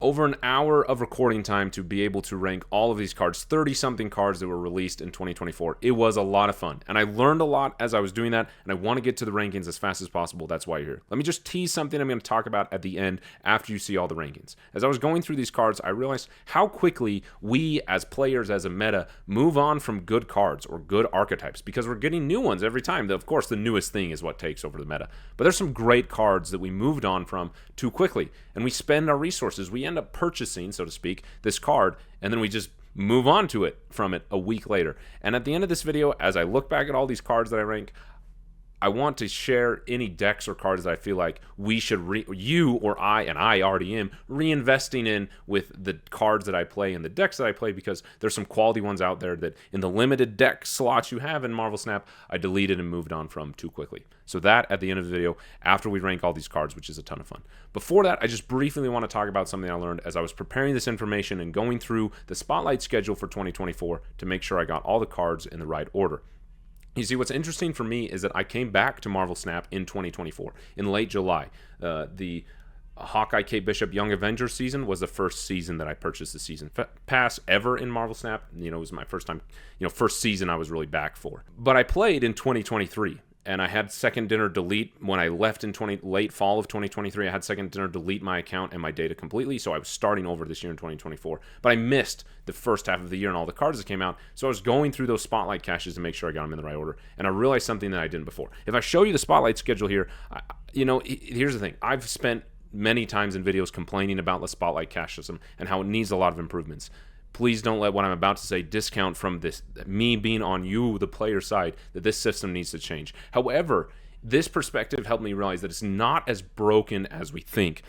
over an hour of recording time to be able to rank all of these cards, 30-something cards that were released in 2024. It was a lot of fun, and I learned a lot as I was doing that, and I want to get to the rankings as fast as possible. That's why you're here. Let me just tease something I'm going to talk about at the end after you see all the rankings. As I was going through these cards, I realized how quickly we, as players, as a meta, move on from good cards or good archetypes, because we're getting new ones every time. Of course, the newest thing is what takes over the meta, but there's some great cards that we moved on from too quickly, and we spend our resources. We end up purchasing, so to speak, this card, and then we just move on to it from it a week later. And at the end of this video, as I look back at all these cards that I rank, I want to share any decks or cards that I feel like we should, you or I, and I already am, reinvesting in with the cards that I play and the decks that I play, because there's some quality ones out there that in the limited deck slots you have in Marvel Snap, I deleted and moved on from too quickly. So that at the end of the video, after we rank all these cards, which is a ton of fun. Before that, I just briefly want to talk about something I learned as I was preparing this information and going through the Spotlight schedule for 2024 to make sure I got all the cards in the right order. You see, what's interesting for me is that I came back to Marvel Snap in 2024, in late July. The Hawkeye, Kate Bishop, Young Avengers season was the first season that I purchased the season pass ever in Marvel Snap. You know, it was my first time, first season I was really back for. But I played in 2023. And I had Second Dinner delete when I left in late fall of 2023. I had Second Dinner delete my account and my data completely, so I was starting over this year in 2024. But I missed the first half of the year and all the cards that came out, so I was going through those Spotlight caches to make sure I got them in the right order. And I realized something that I didn't before. If I show you the Spotlight schedule here, here's the thing. I've spent many times in videos complaining about the Spotlight cache system and how it needs a lot of improvements. Please don't let what I'm about to say discount from this, me being on you, the player side, that this system needs to change. However, this perspective helped me realize that it's not as broken as we think.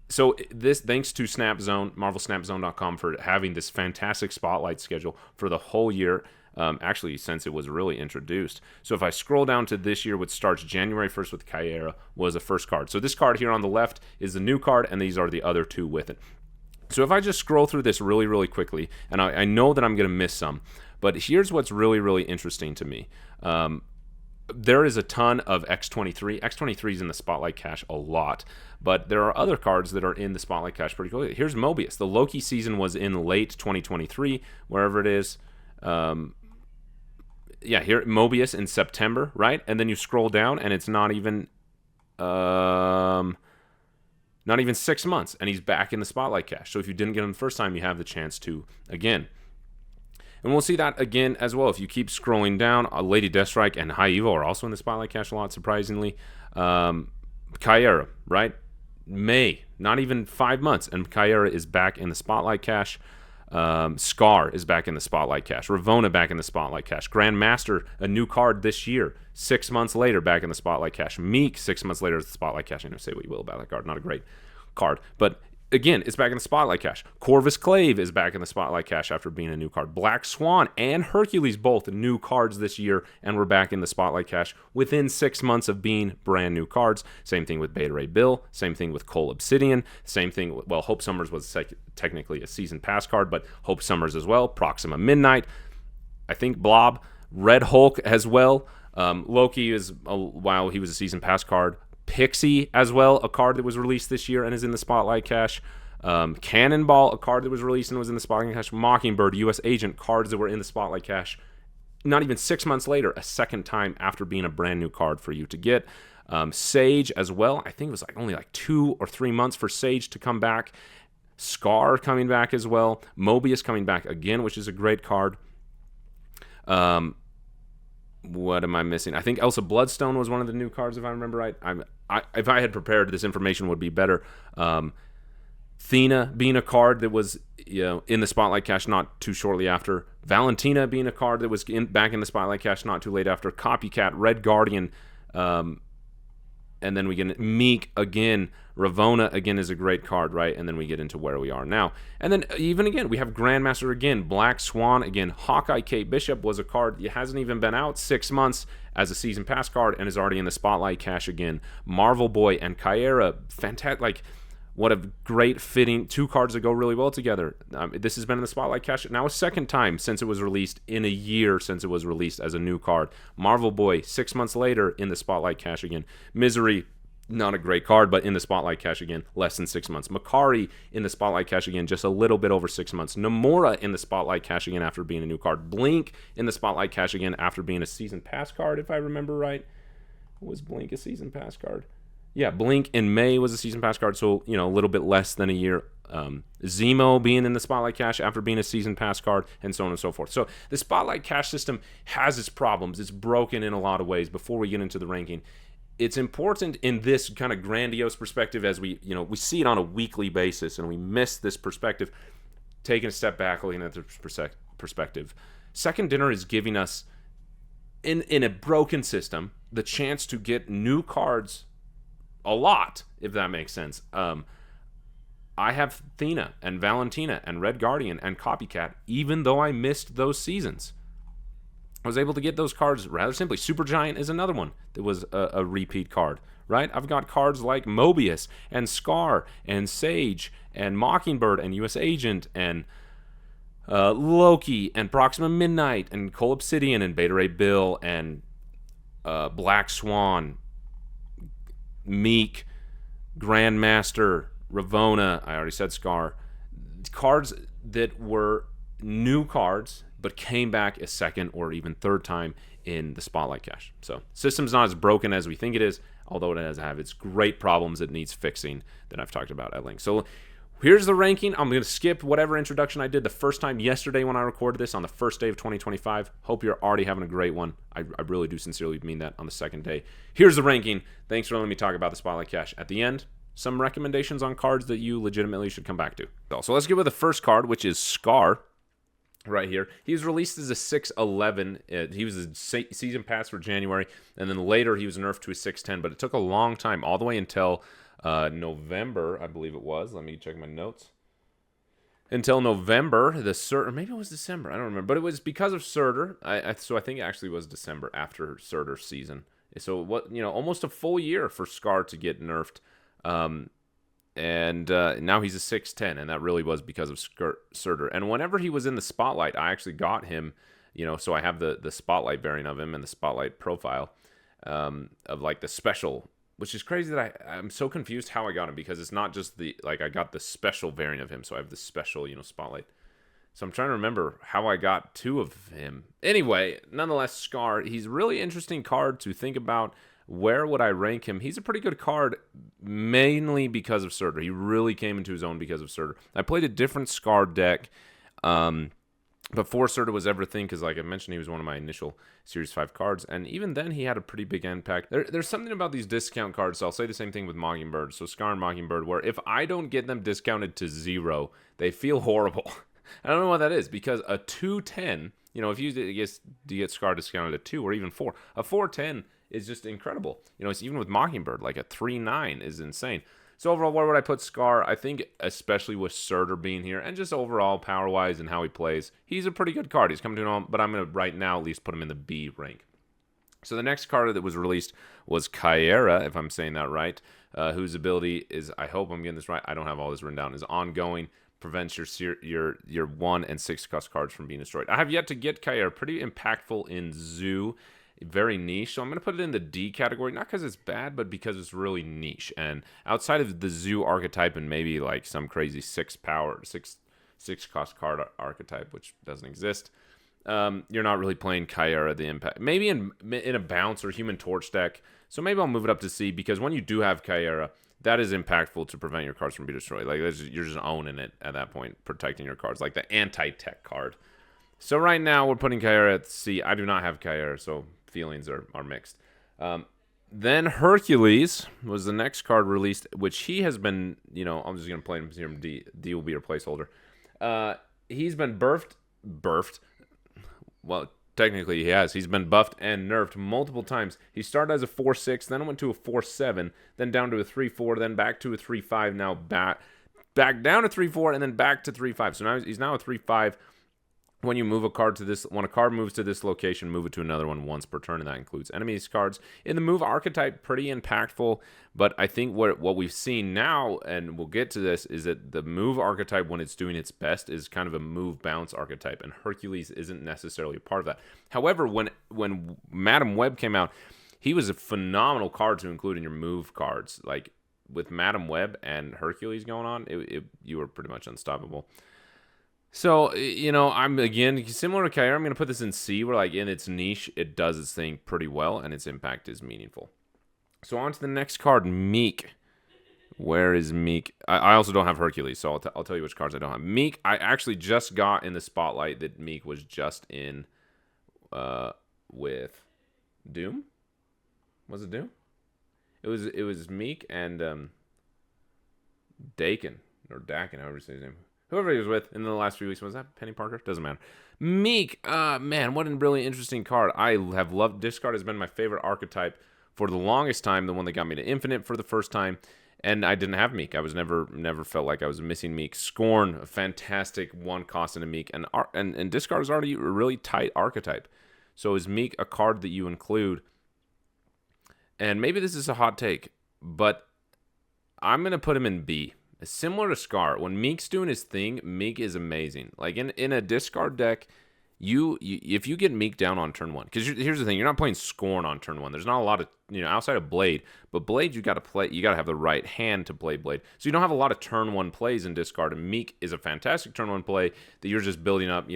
So this, thanks to SnapZone, MarvelSnapZone.com, for having this fantastic Spotlight schedule for the whole year, actually since it was really introduced. So if I scroll down to this year, which starts January 1st with Caiera, was the first card. So this card here on the left is the new card, and these are the other two with it. So if I just scroll through this really, really quickly, and I know that I'm going to miss some, but here's what's really, really interesting to me. There is a ton of X-23. X-23 is in the Spotlight cache a lot, but there are other cards that are in the Spotlight cache pretty quickly. Here's Mobius. The Loki season was in late 2023, wherever it is. Here, Mobius in September, right? And then you scroll down, and it's not even 6 months, and he's back in the Spotlight cache. So if you didn't get him the first time, you have the chance to again. And we'll see that again as well. If you keep scrolling down, Lady Deathstrike and High Evo are also in the Spotlight cache a lot, surprisingly. Caiera, right? May, not even 5 months, and Caiera is back in the Spotlight cache. Skaar is back in the Spotlight cache. Ravonna back in the Spotlight cache. Grandmaster, a new card this year. 6 months later, back in the Spotlight cache. Miek, 6 months later, is the Spotlight cache. Say what you will about that card. Not a great card. But again, it's back in the Spotlight cache. Corvus Glaive is back in the Spotlight cache after being a new card. Black Swan and Hercules, both new cards this year, and we're back in the Spotlight cache within 6 months of being brand new cards. Same thing with Beta Ray Bill. Same thing with Cull Obsidian. Same thing, well, Hope Summers was technically a season pass card, but Hope Summers as well. Proxima Midnight. I think Blob. Red Hulk as well. Loki is, while he was a season pass card. Pixie as well, a card that was released this year and is in the Spotlight cache. Cannonball, a card that was released and was in the Spotlight cache. Mockingbird, U.S. Agent, cards that were in the Spotlight cache. Not even 6 months later, a second time after being a brand new card for you to get. Sage as well. I think it was only 2 or 3 months for Sage to come back. Skaar coming back as well. Mobius coming back again, which is a great card. What am I missing? I think Elsa Bloodstone was one of the new cards, if I remember right. If I had prepared, this information would be better. Thena being a card that was in the Spotlight cache not too shortly after. Valentina being a card that was back in the Spotlight cache not too late after. Copycat, Red Guardian, and then we get Miek again. Ravonna again is a great card, right? And then we get into where we are now. And then even again, we have Grandmaster again, Black Swan again. Hawkeye Kate Bishop was a card that hasn't even been out 6 months as a season pass card and is already in the Spotlight cache again. Marvel Boy and Caiera, fantastic. What a great fitting two cards that go really well together. This has been in the Spotlight cache now a second time since it was released, in a year since it was released as a new card. Marvel Boy, 6 months later in the Spotlight cache again. Misery, not a great card, but in the Spotlight cache again, less than 6 months. Makari in the Spotlight cache again, just a little bit over 6 months. Namora in the Spotlight cache again after being a new card. Blink in the Spotlight cache again after being a Season Pass card, if I remember right. Was Blink a Season Pass card? Yeah, Blink in May was a Season Pass card, so, a little bit less than a year. Zemo being in the Spotlight cache after being a Season Pass card, and so on and so forth. So the Spotlight cache system has its problems. It's broken in a lot of ways. Before we get into the ranking, it's important in this kind of grandiose perspective as we see it on a weekly basis, and we miss this perspective. Taking a step back, looking at the perspective. Second Dinner is giving us, in a broken system, the chance to get new cards a lot, if that makes sense. I have Thena and Valentina and Red Guardian and Copycat, even though I missed those seasons. I was able to get those cards rather simply. Supergiant is another one that was a repeat card, right? I've got cards like Mobius and Skaar and Sage and Mockingbird and U.S. Agent and Loki and Proxima Midnight and Cull Obsidian and Beta Ray Bill and Black Swan, Miek, Grandmaster, Ravonna, I already said Skaar. Cards that were new cards, but came back a second or even third time in the Spotlight cache. So, system's not as broken as we think it is, although it does have its great problems it needs fixing that I've talked about at length. So, here's the ranking. I'm going to skip whatever introduction I did the first time yesterday when I recorded this on the first day of 2025. Hope you're already having a great one. I really do sincerely mean that on the second day. Here's the ranking. Thanks for letting me talk about the Spotlight cache. At the end, some recommendations on cards that you legitimately should come back to. So let's get with the first card, which is Skaar. Right here. He was released as a 6'11". He was a Season Pass for January, and then later he was nerfed to a 6'10", but it took a long time, all the way until November, I believe it was. Let me check my notes. Until November, or maybe it was December, I don't remember, but it was because of Surtur. So I think it actually was December after Surtur's season. So almost a full year for Skaar to get nerfed. And now he's a 6'10", and that really was because of Surtur. And whenever he was in the Spotlight, I actually got him, so I have the Spotlight variant of him and the Spotlight profile of like the special, which is crazy that I'm so confused how I got him, because it's not just I got the special variant of him, so I have the special, Spotlight. So I'm trying to remember how I got two of him. Anyway, nonetheless, Skaar, he's a really interesting card to think about. Where would I rank him? He's a pretty good card, mainly because of Surtur. He really came into his own because of Surtur. I played a different Skaar deck before Surtur was everything, because like I mentioned, he was one of my initial Series 5 cards, and even then he had a pretty big impact. There's something about these discount cards, so I'll say the same thing with Mockingbird. So Skaar and Mockingbird, where if I don't get them discounted to 0, they feel horrible. I don't know what that is, because a 210, if you get Skaar discounted at 2 or even 4, a 410 is just incredible. It's even with Mockingbird, like a 3-9 is insane. So overall, where would I put Skaar? I think especially with Surtur being here, and just overall power-wise and how he plays, he's a pretty good card. He's coming to an all, but I'm going to right now at least put him in the B rank. So the next card that was released was Caiera, if I'm saying that right, whose ability is, I hope I'm getting this right, I don't have all this written down, is ongoing, prevents your 1 and 6 cost cards from being destroyed. I have yet to get Caiera, pretty impactful in Zoo, very niche, so I'm going to put it in the D category, not because it's bad, but because it's really niche. And outside of the Zoo archetype and maybe like some crazy 6 cost card archetype, which doesn't exist, you're not really playing Caiera the impact. Maybe in a bounce or Human Torch deck, so maybe I'll move it up to C, because when you do have Caiera, that is impactful to prevent your cards from being destroyed. Like you're just owning it at that point, protecting your cards, like the anti-tech card. So right now we're putting Caiera at C. I do not have Caiera, so feelings are mixed. Then Hercules was the next card released, which he has been, I'm just going to play him here. D will be your placeholder. He's been buffed. Well, technically he has. He's been buffed and nerfed multiple times. He started as a 4-6, then went to a 4-7, then down to a 3-4, then back to a 3-5, now back down to 3-4, and then back to 3-5. So now he's now a 3-5. When you move a card to this, when a card moves to this location, move it to another one once per turn, and that includes enemies cards. In the move archetype, pretty impactful, but I think what we've seen now, and we'll get to this, is that the move archetype, when it's doing its best, is kind of a move bounce archetype, and Hercules isn't necessarily a part of that. However, when Madam Web came out, he was a phenomenal card to include in your move cards. Like with Madam Web and Hercules going on, you were pretty much unstoppable. So, I'm, again, similar to Caiera, I'm going to put this in C, where, like, in its niche, it does its thing pretty well, and its impact is meaningful. So, on to the next card, Miek. Where is Miek? I also don't have Hercules, so I'll tell you which cards I don't have. Miek, I actually just got in the spotlight that Miek was just in with Doom. Was it Doom? It was Miek and Dakin, or Dakin, however you say his name. Whoever he was with in the last few weeks. Was that Penny Parker? Doesn't matter. Miek, man, what a really interesting card. I have loved this card. Has been my favorite archetype for the longest time. The one that got me to Infinite for the first time. And I didn't have Miek. I was never felt like I was missing Miek. Scorn, a fantastic one cost in a Miek. And discard is already a really tight archetype. So is Miek a card that you include? And maybe this is a hot take, but I'm going to put him in B. Similar to Skaar, when Miek's doing his thing, Miek is amazing. Like in a discard deck, if you get Miek down on turn 1, because here's the thing, you're not playing Scorn on turn 1. There's not a lot of, outside of Blade, but Blade you got to have the right hand to play Blade. So you don't have a lot of turn 1 plays in discard, and Miek is a fantastic turn 1 play that you're just building up.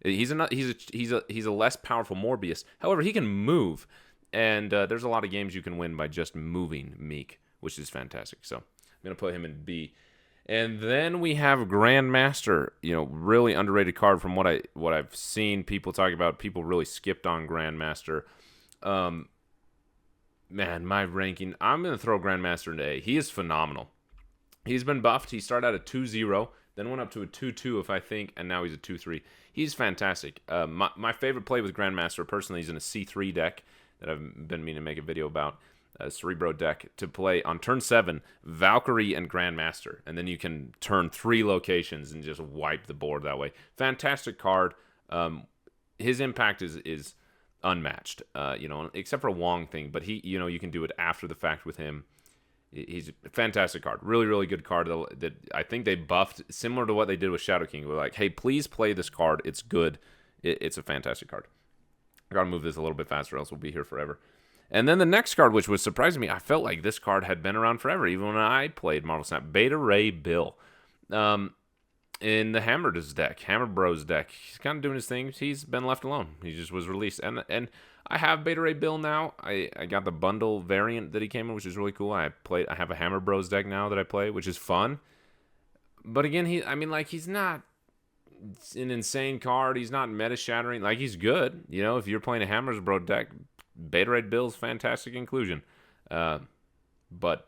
He's a less powerful Morbius. However, he can move, and there's a lot of games you can win by just moving Miek, which is fantastic. So I'm gonna put him in B. And then we have Grandmaster, really underrated card from what I've seen people talk about. People really skipped on Grandmaster. Man, my ranking, I'm going to throw Grandmaster into A. He is phenomenal. He's been buffed. He started out at 2-0, then went up to a 2-2 if I think, and now he's a 2-3. He's fantastic. My favorite play with Grandmaster, personally, he's in a C3 deck that I've been meaning to make a video about. A Cerebro deck to play on turn 7, Valkyrie and Grandmaster, and then you can turn 3 locations and just wipe the board that way. Fantastic card. His impact is unmatched, except for a Wong thing, but he, you can do it after the fact with him. He's a fantastic card. Really, really good card that I think they buffed, similar to what they did with Shadow King. We're like, hey, please play this card. It's good. It's a fantastic card. I gotta move this a little bit faster, else we'll be here forever. And then the next card, which was surprising me, I felt like this card had been around forever, even when I played Marvel Snap. Beta Ray Bill. In the Hammer Bros deck. He's kind of doing his thing. He's been left alone. He just was released. And I have Beta Ray Bill now. I got the bundle variant that he came in, which is really cool. I have a Hammer Bros deck now that I play, which is fun. But again, he's not an insane card. He's not meta-shattering. Like, he's good. If you're playing a Hammer Bros deck, Beta Ray Bill's fantastic inclusion, but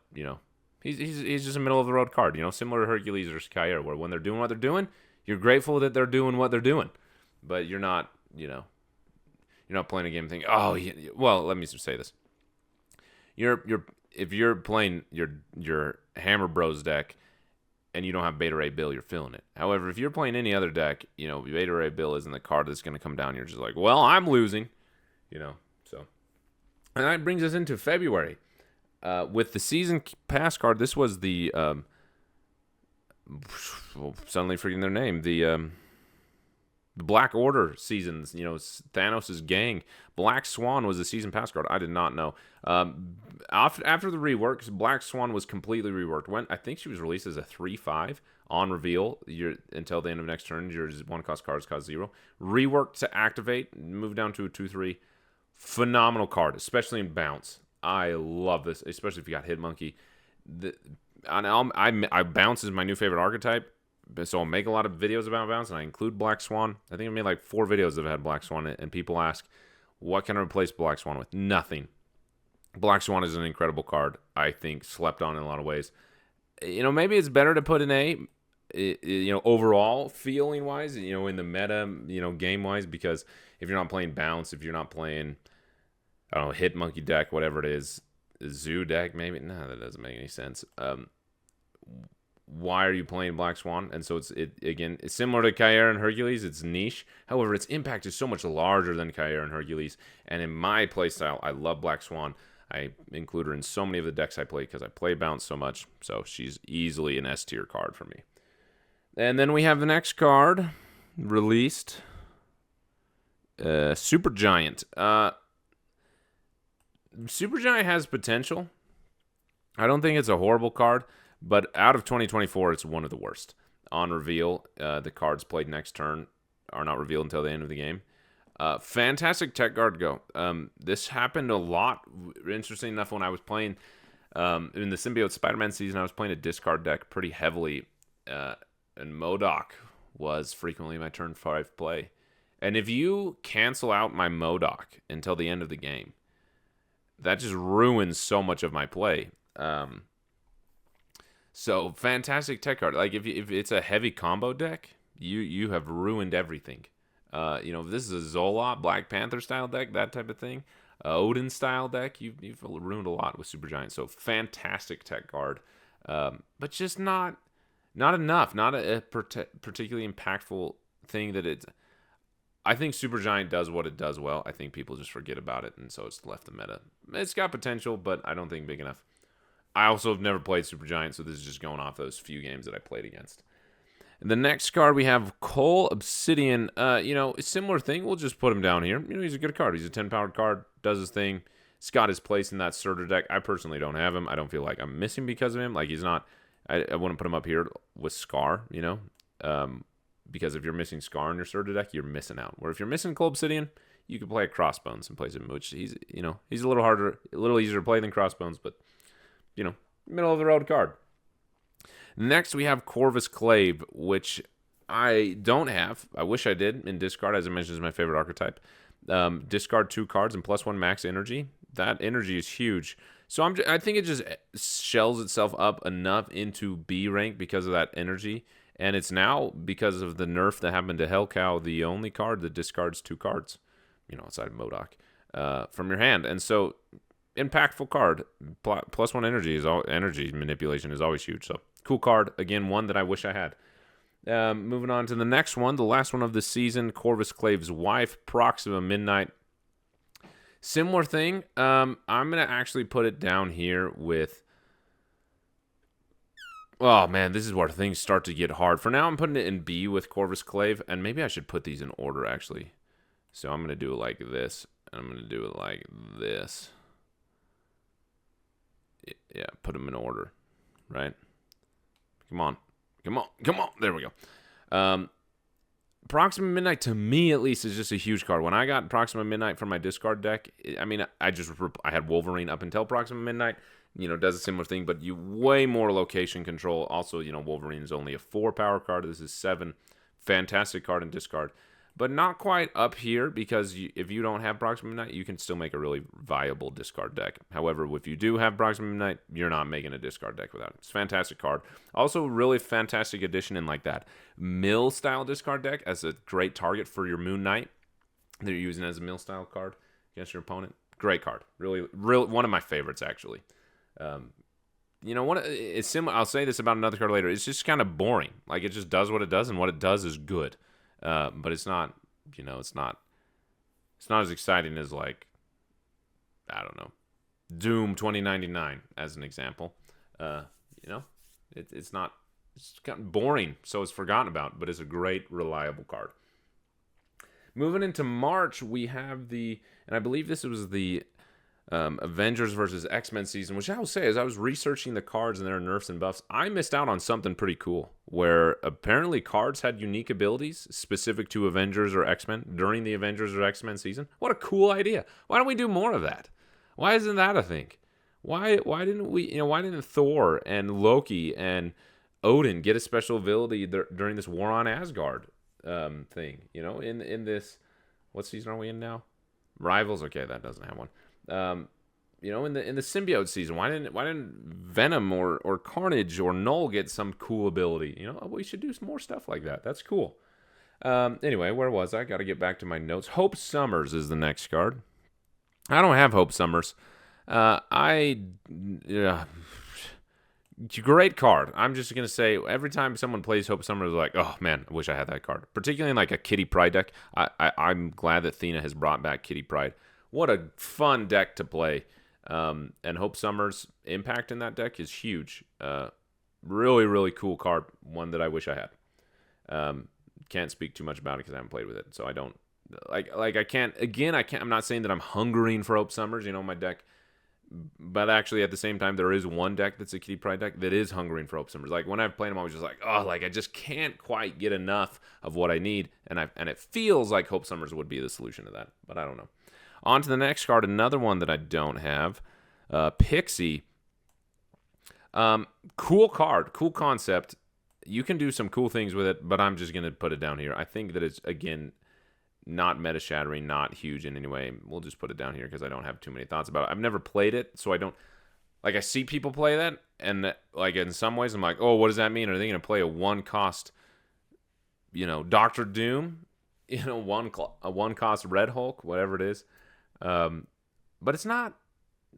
he's just a middle of the road card, similar to Hercules or Caiera, where when they're doing what they're doing, you're grateful that they're doing what they're doing, but you're not playing a game thinking, well, let me just say this: if you're playing your Hammer Bros deck and you don't have Beta Ray Bill, you're feeling it. However, if you're playing any other deck, Beta Ray Bill isn't the card that's going to come down. You're just like, well, I'm losing, so. And that brings us into February. With the Season Pass card, this was the... suddenly forgetting their name. The Black Order seasons. Thanos' gang. Black Swan was the Season Pass card. I did not know. After the rework, Black Swan was completely reworked. I think she was released as a 3/5 on reveal. Until the end of next turn, your 1-cost cards cost 0. Reworked to activate. Moved down to a 2/3. Phenomenal card, especially in bounce. I love this, especially if you got Hit Monkey. Bounce is my new favorite archetype, so I'll make a lot of videos about bounce, and I include Black Swan. I think I made like 4 videos that have had Black Swan, and people ask, what can I replace Black Swan with? Nothing. Black Swan is an incredible card, I think, slept on in a lot of ways. Maybe it's better to put an A, overall, feeling-wise, in the meta, game-wise, because if you're not playing bounce, if you're not playing, I don't know, Hit Monkey deck, whatever it is, Zoo deck, maybe, no, that doesn't make any sense. Why are you playing Black Swan? And so it's similar to Caiera and Hercules. It's niche. However, its impact is so much larger than Caiera and Hercules. And in my playstyle, I love Black Swan. I include her in so many of the decks I play because I play bounce so much. So she's easily an S tier card for me. And then we have the next card released. Supergiant. Supergiant has potential. I don't think it's a horrible card, but out of 2024, it's one of the worst. On reveal, the cards played next turn are not revealed until the end of the game. Fantastic tech guard go. This happened a lot. Interesting enough, when I was playing in the Symbiote Spider-Man season, I was playing a discard deck pretty heavily, and MODOK was frequently my turn 5 play. And if you cancel out my MODOK until the end of the game, that just ruins so much of my play. So fantastic tech card. Like if it's a heavy combo deck, you have ruined everything. If this is a Zolot Black Panther style deck, that type of thing, Odin style deck, you've ruined a lot with Supergiant. So fantastic tech card, but just not enough. Not a particularly impactful thing that it's. I think Supergiant does what it does well. I think people just forget about it, and so it's left the meta. It's got potential, but I don't think big enough. I also have never played Supergiant, so this is just going off those few games that I played against. And the next card we have Cull Obsidian. A similar thing. We'll just put him down here. He's a good card. He's a 10-powered card. Does his thing. He's got his place in that Surtur deck. I personally don't have him. I don't feel like I'm missing because of him. Like he's not. I wouldn't put him up here with Skaar. Because if you're missing Skaar in your Surtur deck, you're missing out. Where if you're missing Cull Obsidian, you can play a Crossbones and play him, which he's a little harder, a little easier to play than Crossbones, but middle of the road card. Next, we have Corvus Glaive, which I don't have. I wish I did in discard, as I mentioned, is my favorite archetype. Discard 2 cards and +1 max energy. That energy is huge. So I think it just shells itself up enough into B rank because of that energy. And it's now, because of the nerf that happened to Hellcow, the only card that discards 2 cards, outside of MODOK, from your hand. And so, impactful card. +1 energy manipulation is always huge. So, cool card. Again, one that I wish I had. Moving on to the next one, the last one of the season, Corvus Glaive's wife, Proxima Midnight. Similar thing. I'm going to actually put it down here with... Oh, man, this is where things start to get hard. For now, I'm putting it in B with Corvus Glaive, and maybe I should put these in order, actually. So I'm going to do it like this, and I'm going to do it like this. Yeah, put them in order, right? Come on. There we go. Proxima Midnight, to me at least, is just a huge card. When I got Proxima Midnight from my discard deck, I had Wolverine up until Proxima Midnight. Does a similar thing, but you way more location control. Also, Wolverine is only a 4-power card. This is 7. Fantastic card in discard. But not quite up here, because if you don't have Proxima Midnight, you can still make a really viable discard deck. However, if you do have Proxima Midnight, you're not making a discard deck without it. It's a fantastic card. Also, really fantastic addition in like that mill-style discard deck as a great target for your Moon Knight that you're using as a mill-style card against your opponent. Great card. Really, one of my favorites, actually. It's similar. I'll say this about another card later. It's just kind of boring. Like, it just does what it does, and what it does is good. But it's not, it's not as exciting as, like, I don't know, Doom 2099 as an example. It's kind of boring, so it's forgotten about, but it's a great, reliable card. Moving into March, we have and I believe this was the Avengers versus X-Men season, which I will say, as I was researching the cards and their nerfs and buffs, I missed out on something pretty cool, where apparently cards had unique abilities specific to Avengers or X-Men during the Avengers or X-Men season. What a cool idea. Why don't we do more of that? Why isn't that a thing? Why didn't Thor and Loki and Odin get a special ability during this War on Asgard thing? In this, what season are we in now? Rivals? Okay, that doesn't have one. In the symbiote season, why didn't Venom or Carnage or Null get some cool ability? We should do some more stuff like that. That's cool. Anyway, where was I? Got to get back to my notes. Hope Summers is the next card. I don't have Hope Summers. Great card. I'm just gonna say, every time someone plays Hope Summers, like, oh man, I wish I had that card. Particularly in like a Kitty Pryde deck. I'm glad that Thena has brought back Kitty Pryde. What a fun deck to play. And Hope Summers' impact in that deck is huge. Really, really cool card. One that I wish I had. Can't speak too much about it because I haven't played with it. So I don't... I can't... Again, I'm not saying that I'm hungering for Hope Summers. My deck But actually, at the same time, there is one deck that's a Kitty Pryde deck that is hungering for Hope Summers. Like, when I've played them, I was just like, oh, like, I just can't quite get enough of what I need. And it feels like Hope Summers would be the solution to that. But I don't know. On to the next card, another one that I don't have. Pixie. Cool card, cool concept. You can do some cool things with it, but I'm just going to put it down here. I think that it's, again, not meta-shattering, not huge in any way. We'll just put it down here because I don't have too many thoughts about it. I've never played it, so I don't... Like, I see people play that, and, like, in some ways, I'm like, oh, what does that mean? Are they going to play a one-cost, Doctor Doom? A one-cost Red Hulk, whatever it is. But it's not...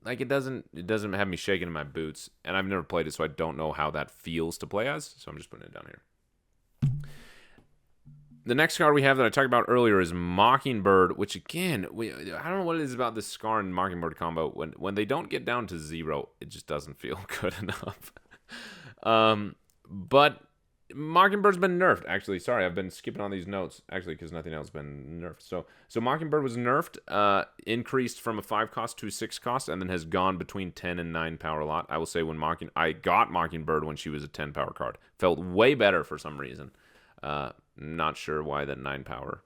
Like, it doesn't have me shaking in my boots, and I've never played it, so I don't know how that feels to play as, so I'm just putting it down here. The next card we have that I talked about earlier is Mockingbird, which, again, I don't know what it is about this Skaar and Mockingbird combo. When they don't get down to 0, it just doesn't feel good enough. But Mockingbird's been nerfed, actually. Sorry, I've been skipping on these notes, actually, because nothing else has been nerfed. So Mockingbird was nerfed, increased from a 5 cost to a 6 cost, and then has gone between 10 and 9 power a lot. I will say I got Mockingbird when she was a 10 power card. Felt way better for some reason. Not sure why that 9 power,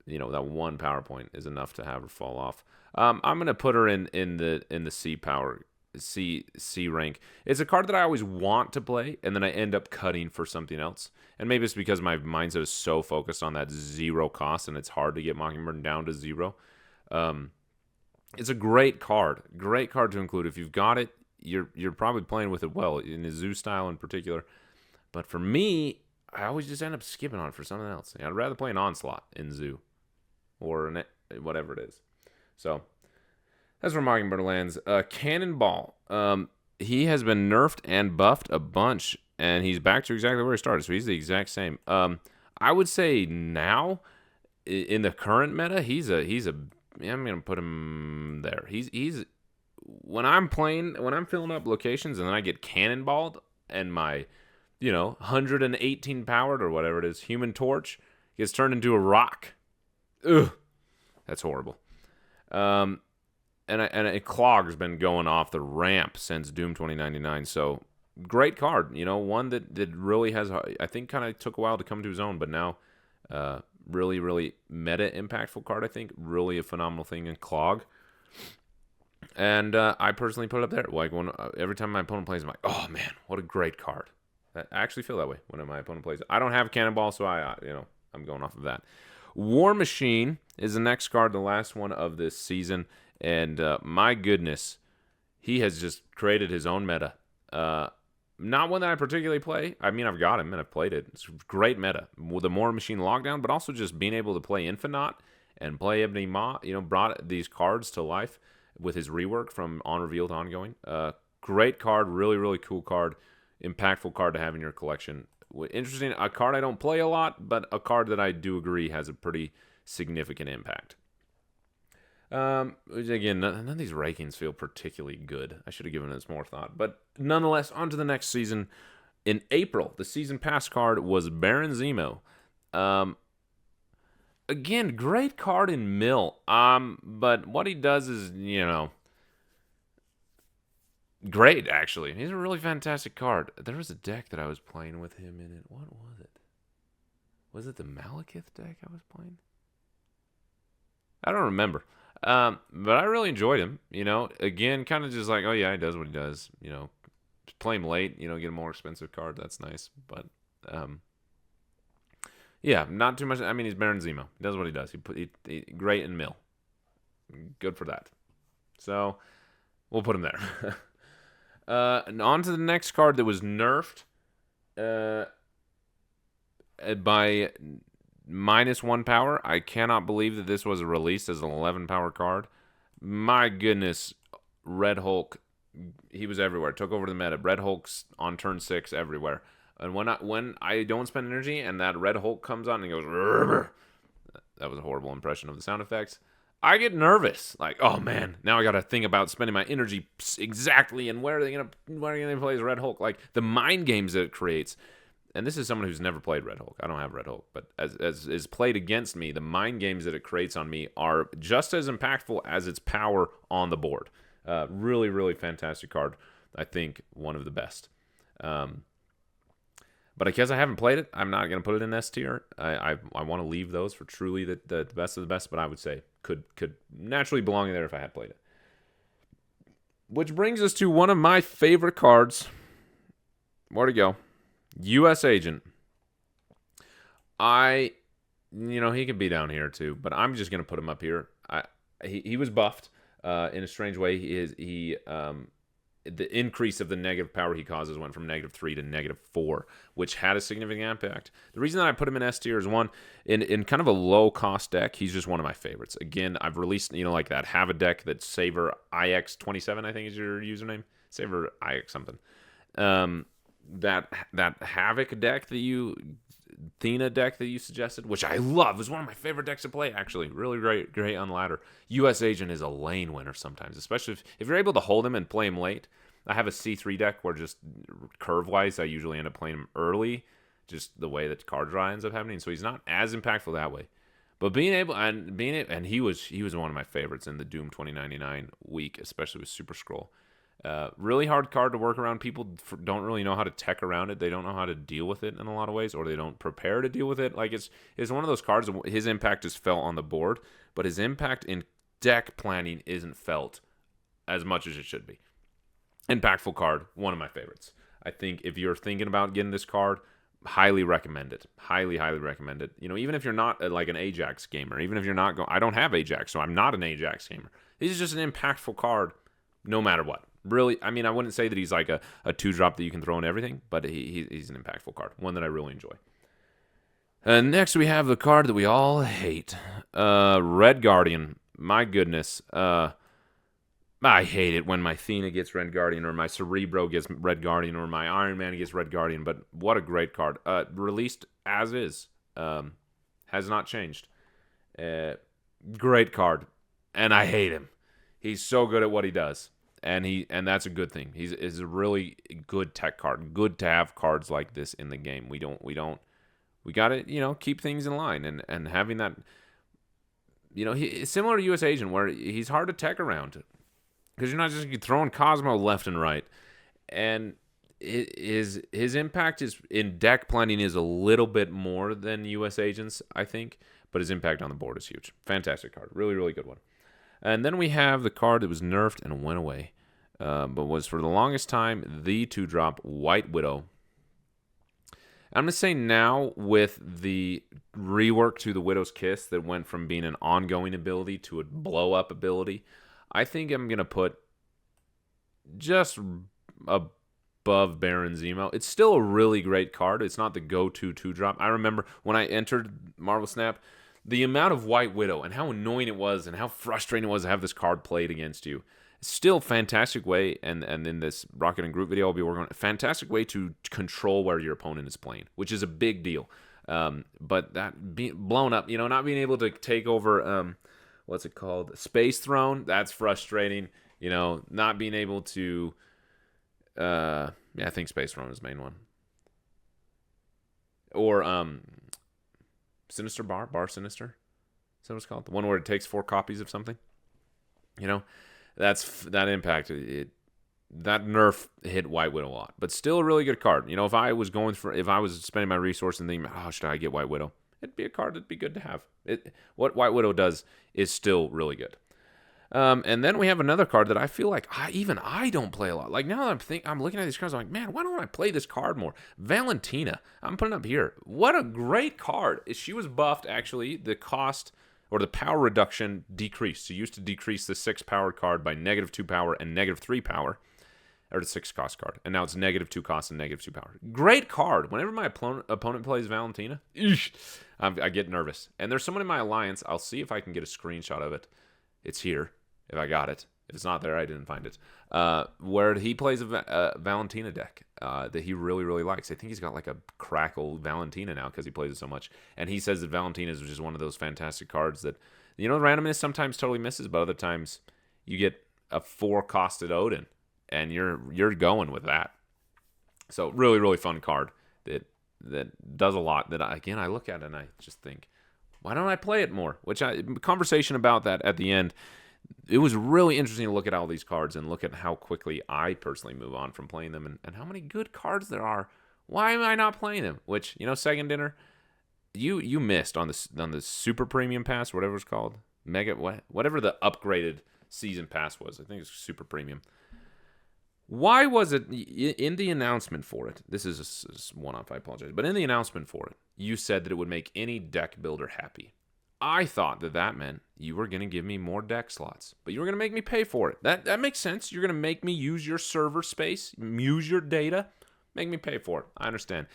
that 1 power point is enough to have her fall off. I'm going to put her in the C power C rank. It's a card that I always want to play, and then I end up cutting for something else. And maybe it's because my mindset is so focused on that 0 cost, and it's hard to get Mockingbird down to 0. It's a great card to include. If you've got it, you're probably playing with it well, in the Zoo style in particular. But for me, I always just end up skipping on it for something else. I'd rather play an Onslaught in Zoo, or whatever it is. So that's where Mockingbird lands. Cannonball. He has been nerfed and buffed a bunch, and he's back to exactly where he started. So he's the exact same. I would say now, in the current meta, he's a. I'm gonna put him there. He's when I'm filling up locations, and then I get cannonballed, and my 118 powered or whatever it is, Human Torch gets turned into a rock. Ugh, that's horrible. And Clog's been going off the ramp since Doom 2099. So great card, one that really has, I think, kind of took a while to come to his own, but now really, really meta impactful card. I think really a phenomenal thing in Clog. And I personally put it up there. Like every time my opponent plays, I'm like, oh man, what a great card. I actually feel that way when my opponent plays. I don't have Cannonball, so I'm going off of that. War Machine is the next card, the last one of this season. And my goodness, he has just created his own meta. Not one that I particularly play. I mean, I've got him and I've played it. It's great meta. With the War Machine lockdown, but also just being able to play Infinite and play Ebony Maw, brought these cards to life with his rework from On Reveal to Ongoing. Great card, really, really cool card. Impactful card to have in your collection. Interesting, a card I don't play a lot, but a card that I do agree has a pretty significant impact. Again, none of these rankings feel particularly good. I should have given this more thought. But nonetheless, on to the next season. In April, the season pass card was Baron Zemo. Again, great card in Mill. But what he does is, great, actually. He's a really fantastic card. There was a deck that I was playing with him in it. What was it? Was it the Malekith deck I was playing? I don't remember. But I really enjoyed him. Again, kind of just like, oh yeah, he does what he does. Play him late, get a more expensive card. That's nice. But, yeah, not too much. I mean, he's Baron Zemo. He does what he does. He great in Mill. Good for that. So, we'll put him there. And on to the next card that was nerfed by -1 power. I cannot believe that this was released as an 11 power card. My goodness, Red Hulk, he was everywhere. Took over the meta. Red Hulk's on turn 6 everywhere. And when I don't spend energy and that Red Hulk comes on and goes, "Rrr," that was a horrible impression of the sound effects. I get nervous. Like, oh man, now I got to think about spending my energy exactly, and where are they going to play as Red Hulk? Like the mind games that it creates. And this is someone who's never played Red Hulk. I don't have Red Hulk, but as is played against me, the mind games that it creates on me are just as impactful as its power on the board. Really, really fantastic card. I think one of the best. But because I haven't played it, I'm not going to put it in S tier. I want to leave those for truly the best of the best, but I would say could naturally belong in there if I had played it. Which brings us to one of my favorite cards. Where'd it go? U.S. Agent. He could be down here too, but I'm just going to put him up here. He was buffed in a strange way. The increase of the negative power he causes went from -3 to -4, which had a significant impact. The reason that I put him in S tier is, one, in kind of a low-cost deck, he's just one of my favorites. Again, I've released, like that Have a deck that Saver IX27, I think is your username. Saver IX something. That Havoc deck Thena deck that you suggested, which I love, is one of my favorite decks to play, actually. Really great on ladder. U.S. Agent is a lane winner sometimes, especially if you're able to hold him and play him late. I have a C3 deck where just curve-wise, I usually end up playing him early, just the way that card draw ends up happening, so he's not as impactful that way. But he was one of my favorites in the Doom 2099 week, especially with Super Scroll. Really hard card to work around. People don't really know how to tech around it. They don't know how to deal with it in a lot of ways, or they don't prepare to deal with it. Like it's one of those cards. His impact is felt on the board, but his impact in deck planning isn't felt as much as it should be. Impactful card, one of my favorites. I think if you're thinking about getting this card, highly recommend it. Highly recommend it. Even if you're not like an Ajax gamer, even if you're not I don't have Ajax, so I'm not an Ajax gamer. This is just an impactful card, no matter what. Really, I wouldn't say that he's like a 2-drop that you can throw in everything, but he's an impactful card, one that I really enjoy. And next we have the card that we all hate, Red Guardian. My goodness, I hate it when my Athena gets Red Guardian, or my Cerebro gets Red Guardian, or my Iron Man gets Red Guardian, but what a great card. Released as is, has not changed. Great card, and I hate him. He's so good at what he does. And that's a good thing. He's a really good tech card. Good to have cards like this in the game. We got to keep things in line, and having that, he's similar to U.S. Agent, where he's hard to tech around because you're not just throwing Cosmo left and right, and his impact is in deck planning is a little bit more than U.S. Agent's, I think, but his impact on the board is huge. Fantastic card, really good one. And then we have the card that was nerfed and went away, but was for the longest time the 2-drop White Widow. I'm going to say now, with the rework to the Widow's Kiss that went from being an ongoing ability to a blow-up ability, I think I'm going to put just above Baron Zemo. It's still a really great card. It's not the go-to 2-drop. I remember when I entered Marvel Snap, the amount of White Widow and how annoying it was and how frustrating it was to have this card played against you. Still fantastic way, and in this Rocket and Groot video I'll be working on, a fantastic way to control where your opponent is playing, which is a big deal. But that being blown up, not being able to take over, what's it called? Space Throne, that's frustrating. Not being able to, I think Space Throne is the main one. Or, Sinister Bar Sinister? Is that what it's called? The one where it takes 4 copies of something? That impact. That nerf hit White Widow a lot, but still a really good card. If I was spending my resource and thinking, should I get White Widow? It'd be a card that'd be good to have. What White Widow does is still really good. And then we have another card that I feel like I don't play a lot. Like now that I'm looking at these cards, I'm like, man, why don't I play this card more? Valentina, I'm putting up here. What a great card! She was buffed, actually. The cost or the power reduction decreased. So you used to decrease the 6 power card by -2 power and -3 power, or the 6 cost card, and now it's -2 cost and -2 power. Great card. Whenever my opponent plays Valentina, I get nervous. And there's someone in my alliance. I'll see if I can get a screenshot of it. It's here. If I got it. If it's not there, I didn't find it. Where he plays a Valentina deck that he really likes. I think he's got like a Crackle Valentina now because he plays it so much. And he says that Valentina is just one of those fantastic cards that, randomness sometimes totally misses, but other times you get a 4-costed Odin, and you're going with that. So really fun card that does a lot. That I look at it and I just think, why don't I play it more? Conversation about that at the end. it was really interesting to look at all these cards and look at how quickly I personally move on from playing them and how many good cards there are. Why am I not playing them? Which, second dinner, you missed on the super premium pass, whatever it's called. Whatever the upgraded season pass was. I think it's super premium. Why was it in the announcement for it? This is a one-off, I apologize. But in the announcement for it, you said that it would make any deck builder happy. I thought that meant you were going to give me more deck slots, but you were going to make me pay for it. That makes sense. You're going to make me use your server space, use your data, make me pay for it. I understand.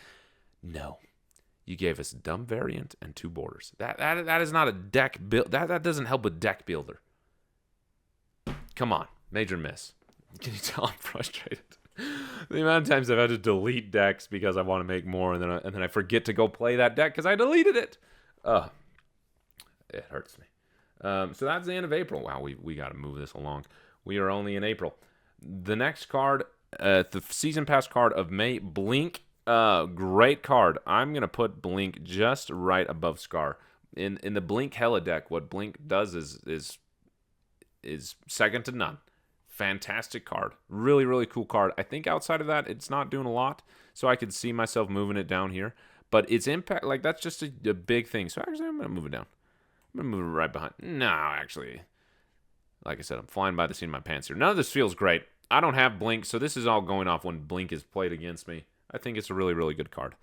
No. You gave us dumb variant and 2 borders. That is not a deck build. That doesn't help a deck builder. Come on. Major miss. Can you tell I'm frustrated? The amount of times I've had to delete decks because I want to make more, and then I forget to go play that deck because I deleted it. It hurts me. So that's the end of April. Wow, we got to move this along. We are only in April. The next card, the season pass card of May, Blink. Great card. I'm gonna put Blink just right above Skaar. In the Blink Hella deck, what Blink does is second to none. Fantastic card. Really, really cool card. I think outside of that, it's not doing a lot, so I could see myself moving it down here. But its impact, like, that's just a big thing. So actually, I'm going to move it down. I'm going to move it right behind. No, actually, like I said, I'm flying by the seat of my pants here. None of this feels great. I don't have Blink, so this is all going off when Blink is played against me. I think it's a really, really good card.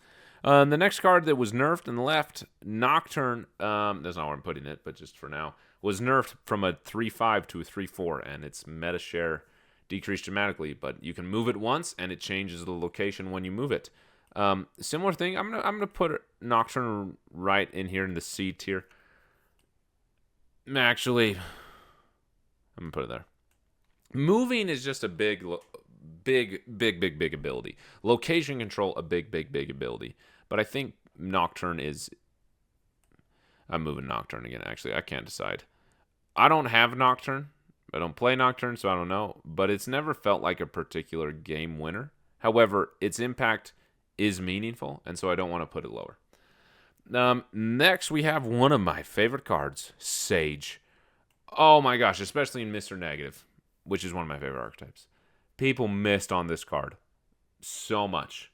The next card that was nerfed and left, Nocturne, that's not where I'm putting it, but just for now, was nerfed from a 3-5 to a 3-4, and its meta share decreased dramatically, but you can move it once, and it changes the location when you move it. Similar thing, I'm gonna put Nocturne right in here in the C tier. Actually, I'm gonna put it there. Moving is just a big ability. Location control, a big ability. But I think Nocturne is... I'm moving Nocturne again, actually. I can't decide. I don't have Nocturne. I don't play Nocturne, so I don't know. But it's never felt like a particular game winner. However, its impact is meaningful, and so I don't want to put it lower. Next, we have one of my favorite cards, Sage. Oh my gosh, especially in Mr. Negative, which is one of my favorite archetypes. People missed on this card so much.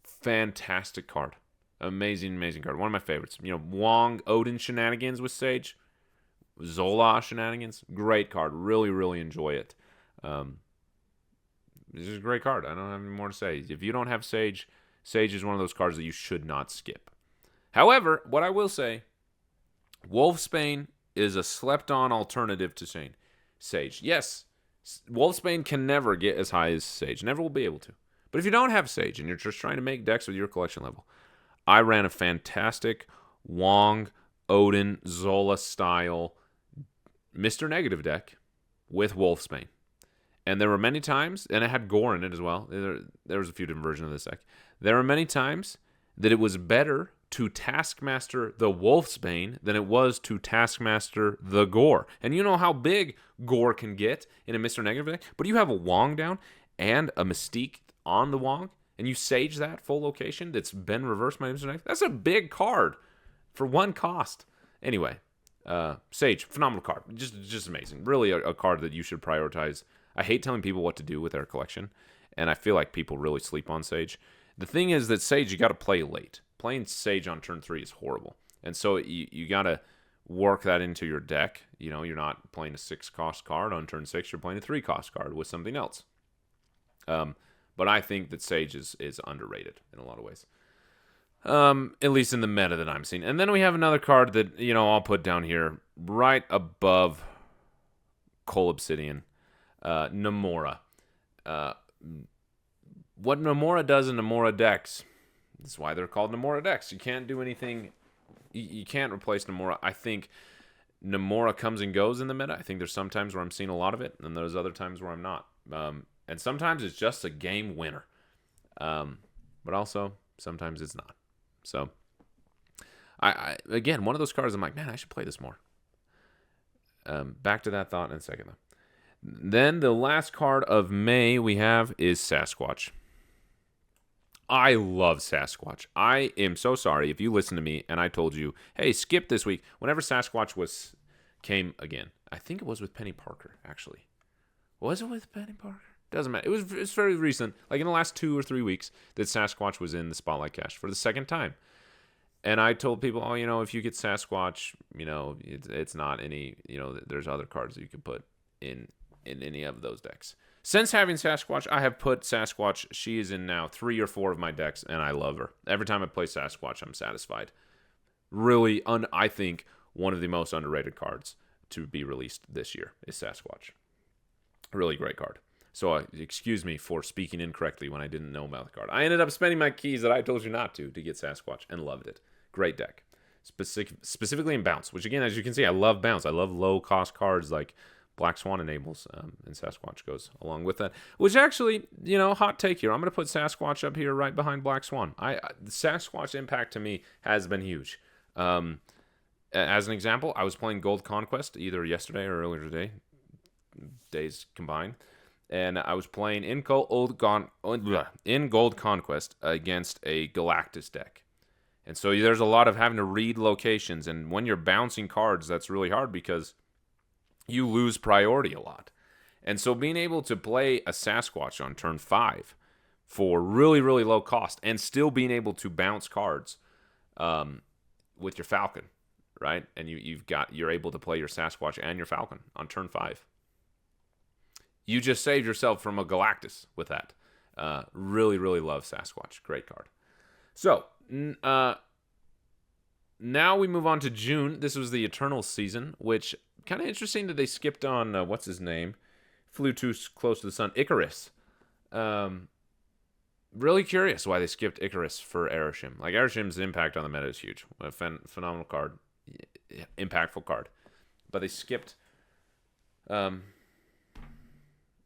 Fantastic card. Amazing card. One of my favorites. Wong Odin shenanigans with Sage. Zola shenanigans. Great card. Really enjoy it. This is a great card. I don't have any more to say. If you don't have Sage, Sage is one of those cards that you should not skip. However, what I will say, Wolfsbane is a slept-on alternative to Sage. Yes, Wolfsbane can never get as high as Sage. Never will be able to. But if you don't have Sage and you're just trying to make decks with your collection level, I ran a fantastic Wong, Odin, Zola style Mr. Negative deck with Wolfsbane. And there were many times, and it had Gore in it as well. There was a few different versions of this deck. There were many times that it was better to Taskmaster the Wolfsbane than it was to Taskmaster the Gore. And you know how big Gore can get in a Mr. Negative deck? But you have a Wong down and a Mystique on the Wong, and you Sage that full location that's been reversed by Mr. Negative. That's a big card for one cost. Anyway, Sage, phenomenal card. Just amazing. Really a card that you should prioritize. I hate telling people what to do with their collection, and I feel like people really sleep on Sage. The thing is that Sage, you got to play late. Playing Sage on turn 3 is horrible. And so you got to work that into your deck. You're not playing a 6-cost card on turn 6. You're playing a 3-cost card with something else. But I think that Sage is underrated in a lot of ways. At least in the meta that I'm seeing. And then we have another card that, I'll put down here right above Cull Obsidian. Namora. What Namora does in Namora decks, that's why they're called Namora decks. You can't do anything, you can't replace Namora. I think Namora comes and goes in the meta. I think there's some times where I'm seeing a lot of it, and there's other times where I'm not. And sometimes it's just a game winner. But also, sometimes it's not. So, I again, one of those cards I'm like, man, I should play this more. Back to that thought in a second, though. Then the last card of May we have is Sasquatch. I love Sasquatch. I am so sorry if you listen to me and I told you, hey, skip this week. Whenever Sasquatch was came again. I think it was with Penny Parker, actually. Was it with Penny Parker? Doesn't matter. It's very recent, like in the last 2 or 3 weeks, that Sasquatch was in the Spotlight cache for the second time. And I told people, oh, if you get Sasquatch, it's not any, there's other cards that you can put in any of those decks. Since having Sasquatch, I have put Sasquatch. She is in now 3 or 4 of my decks, and I love her. Every time I play Sasquatch, I'm satisfied. Really, I think one of the most underrated cards to be released this year is Sasquatch. Really great card. So excuse me for speaking incorrectly when I didn't know about the card. I ended up spending my keys that I told you not to get Sasquatch, and loved it. Great deck. Specifically in Bounce, which again, as you can see, I love Bounce. I love low-cost cards like Black Swan enables, and Sasquatch goes along with that. Which actually, hot take here. I'm going to put Sasquatch up here right behind Black Swan. The Sasquatch impact to me has been huge. As an example, I was playing Gold Conquest either yesterday or earlier today, days combined, and I was playing in Gold Conquest against a Galactus deck. And so there's a lot of having to read locations, and when you're bouncing cards, that's really hard because you lose priority a lot. And so being able to play a Sasquatch on turn 5 for really, really low cost, and still being able to bounce cards with your Falcon, right? And you're able to play your Sasquatch and your Falcon on turn 5. You just saved yourself from a Galactus with that. Really, really love Sasquatch. Great card. So, now we move on to June. This was the Eternal season, which kind of interesting that they skipped on, what's his name? Flew too close to the sun. Icarus. Really curious why they skipped Icarus for Arishem. Like, Arishem's impact on the meta is huge. A phenomenal card. Impactful card. But they skipped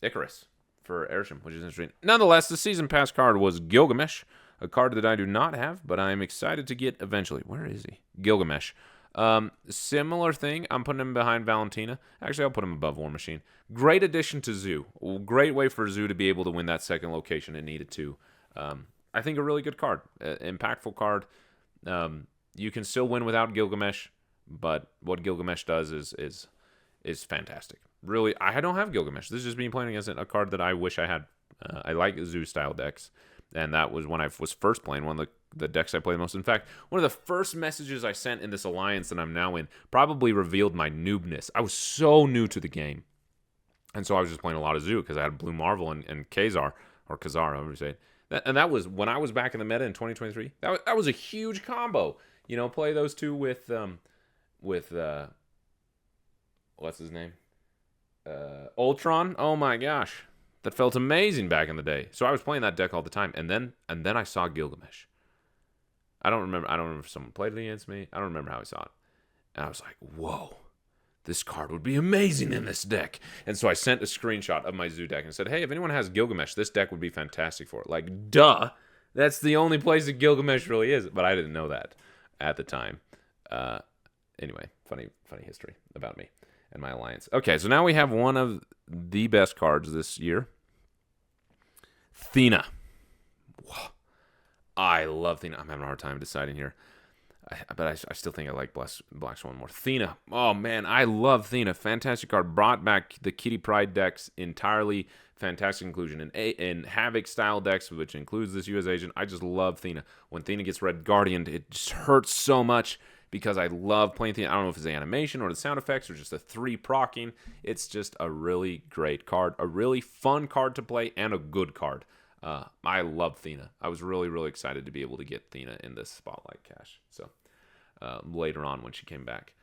Icarus for Arishem, which is interesting. Nonetheless, the Season Pass card was Gilgamesh, a card that I do not have, but I'm excited to get eventually. Where is he? Gilgamesh. Similar thing. I'm putting him behind Valentina. Actually, I'll put him above War Machine. Great addition to Zoo. Great way for Zoo to be able to win that second location it needed to. I think a really good card. Impactful card. You can still win without Gilgamesh, but what Gilgamesh does is fantastic. Really, I don't have Gilgamesh. This is just me playing against a card that I wish I had. I like Zoo-style decks, and that was when I was first playing one of the decks I played most. In fact, one of the first messages I sent in this alliance that I'm now in probably revealed my noobness. I was so new to the game, and so I was just playing a lot of Zoo because I had Blue Marvel and Kazar, or Kazar, however you say it. And that was when I was back in the meta in 2023. That was a huge combo. Play those two with what's his name? Ultron. Oh my gosh. That felt amazing back in the day. So I was playing that deck all the time, and then I saw Gilgamesh. I don't remember if someone played it against me. I don't remember how I saw it. And I was like, whoa, this card would be amazing in this deck. And so I sent a screenshot of my Zoo deck and said, hey, if anyone has Gilgamesh, this deck would be fantastic for it. Like, duh. That's the only place that Gilgamesh really is. But I didn't know that at the time. Anyway, funny history about me and my alliance. Okay, so now we have one of the best cards this year. Thena. Whoa. I love Thena. I'm having a hard time deciding here. But I still think I like Black Swan more. Thena. Oh, man. I love Thena. Fantastic card. Brought back the Kitty Pryde decks entirely. Fantastic inclusion. In Havoc-style decks, which includes this U.S. agent, I just love Thena. When Thena gets Red Guardian, it just hurts so much because I love playing Thena. I don't know if it's the animation or the sound effects or just the 3 proccing. It's just a really great card. A really fun card to play and a good card. I love Thena. I was really, really excited to be able to get Thena in this Spotlight cache. So later on when she came back.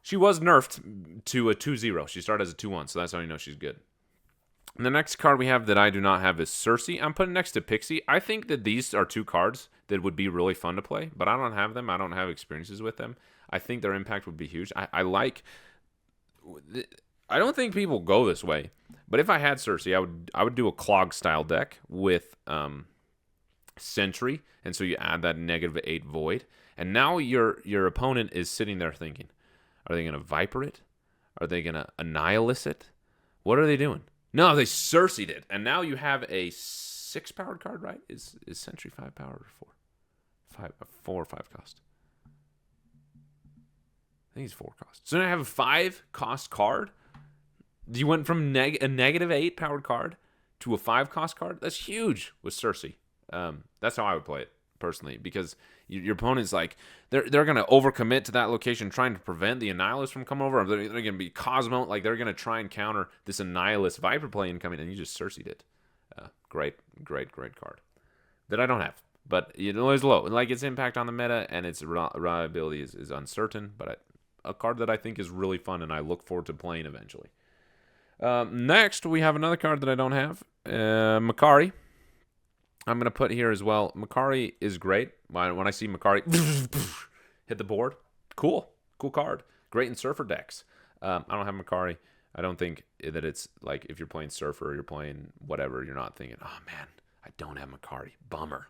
She was nerfed to a 2-0. She started as a 2-1, so that's how you know she's good. And the next card we have that I do not have is Cersei. I'm putting next to Pixie. I think that these are 2 cards that would be really fun to play, but I don't have them. I don't have experiences with them. I think their impact would be huge. I don't think people go this way, but if I had Cersei, I would do a Clog-style deck with Sentry, and so you add that -8 Void, and now your opponent is sitting there thinking, are they going to Viper it? Are they going to Annihilus it? What are they doing? No, they Cersei'd it, and now you have a 6-powered card, right? Is Sentry 5-powered or 4? 4 or 5 cost? I think he's 4 cost. So now I have a 5 cost card. You went from a -8 powered card to a 5 cost card. That's huge with Cersei. That's how I would play it personally, because your opponent's like they're gonna overcommit to that location, trying to prevent the Annihilus from coming over. They're gonna be Cosmo, like they're gonna try and counter this Annihilus Viper play incoming, and you just Cersei'd it. Great card that I don't have, but it is low. Like its impact on the meta and its reliability is uncertain, but a card that I think is really fun and I look forward to playing eventually. Next, we have another card that I don't have, Makari. I'm going to put here as well. Makari is great. When I see Makari hit the board, cool card. Great in Surfer decks. I don't have Makari. I don't think that it's like if you're playing Surfer or you're playing whatever, you're not thinking, oh man, I don't have Makari. Bummer.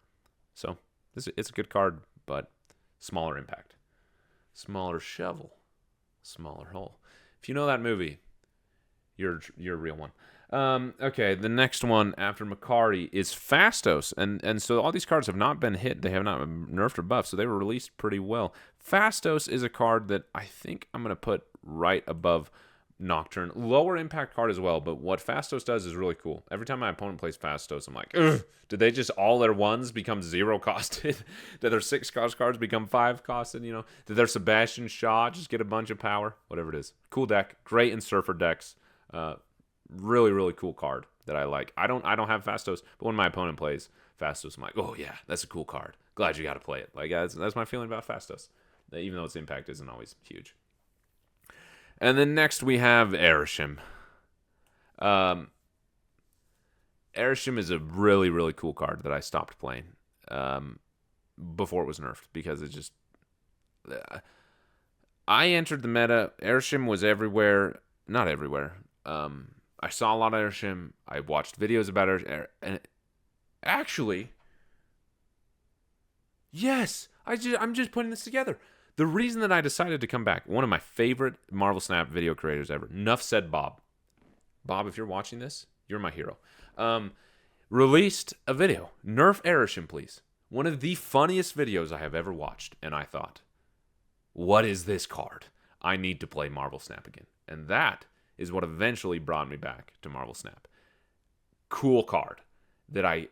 So it's a good card, but smaller impact. Smaller shovel. Smaller hole. If you know that movie, you're a real one. Okay, the next one after Makari is Phastos, and so all these cards have not been hit. They have not been nerfed or buffed, so they were released pretty well. Phastos is a card that I think I'm going to put right above Nocturne. Lower impact card as well, but what Phastos does is really cool. Every time my opponent plays Phastos, I'm like, ugh, did they just all their 1s become 0 costed? Did their 6 cost cards become 5 costed? You know, did their Sebastian Shaw just get a bunch of power? Whatever it is. Cool deck. Great in Surfer decks. Really cool card that I like. I don't have Phastos, but when my opponent plays Phastos, I'm like, oh yeah, that's a cool card. Glad you got to play it. Like that's my feeling about Phastos, even though its impact isn't always huge. And then next we have Arishem. Arishem is a really cool card that I stopped playing before it was nerfed, because it just I entered the meta. Arishem was everywhere, not everywhere. I saw a lot of Arishem. I watched videos about Arishem, and actually, yes, I'm just putting this together. The reason that I decided to come back, one of my favorite Marvel Snap video creators ever, Nuff Said Bob. Bob, if you're watching this, you're my hero. Released a video, Nerf Arishem, please. One of the funniest videos I have ever watched, and I thought, what is this card? I need to play Marvel Snap again. And that is what eventually brought me back to Marvel Snap. Cool card that I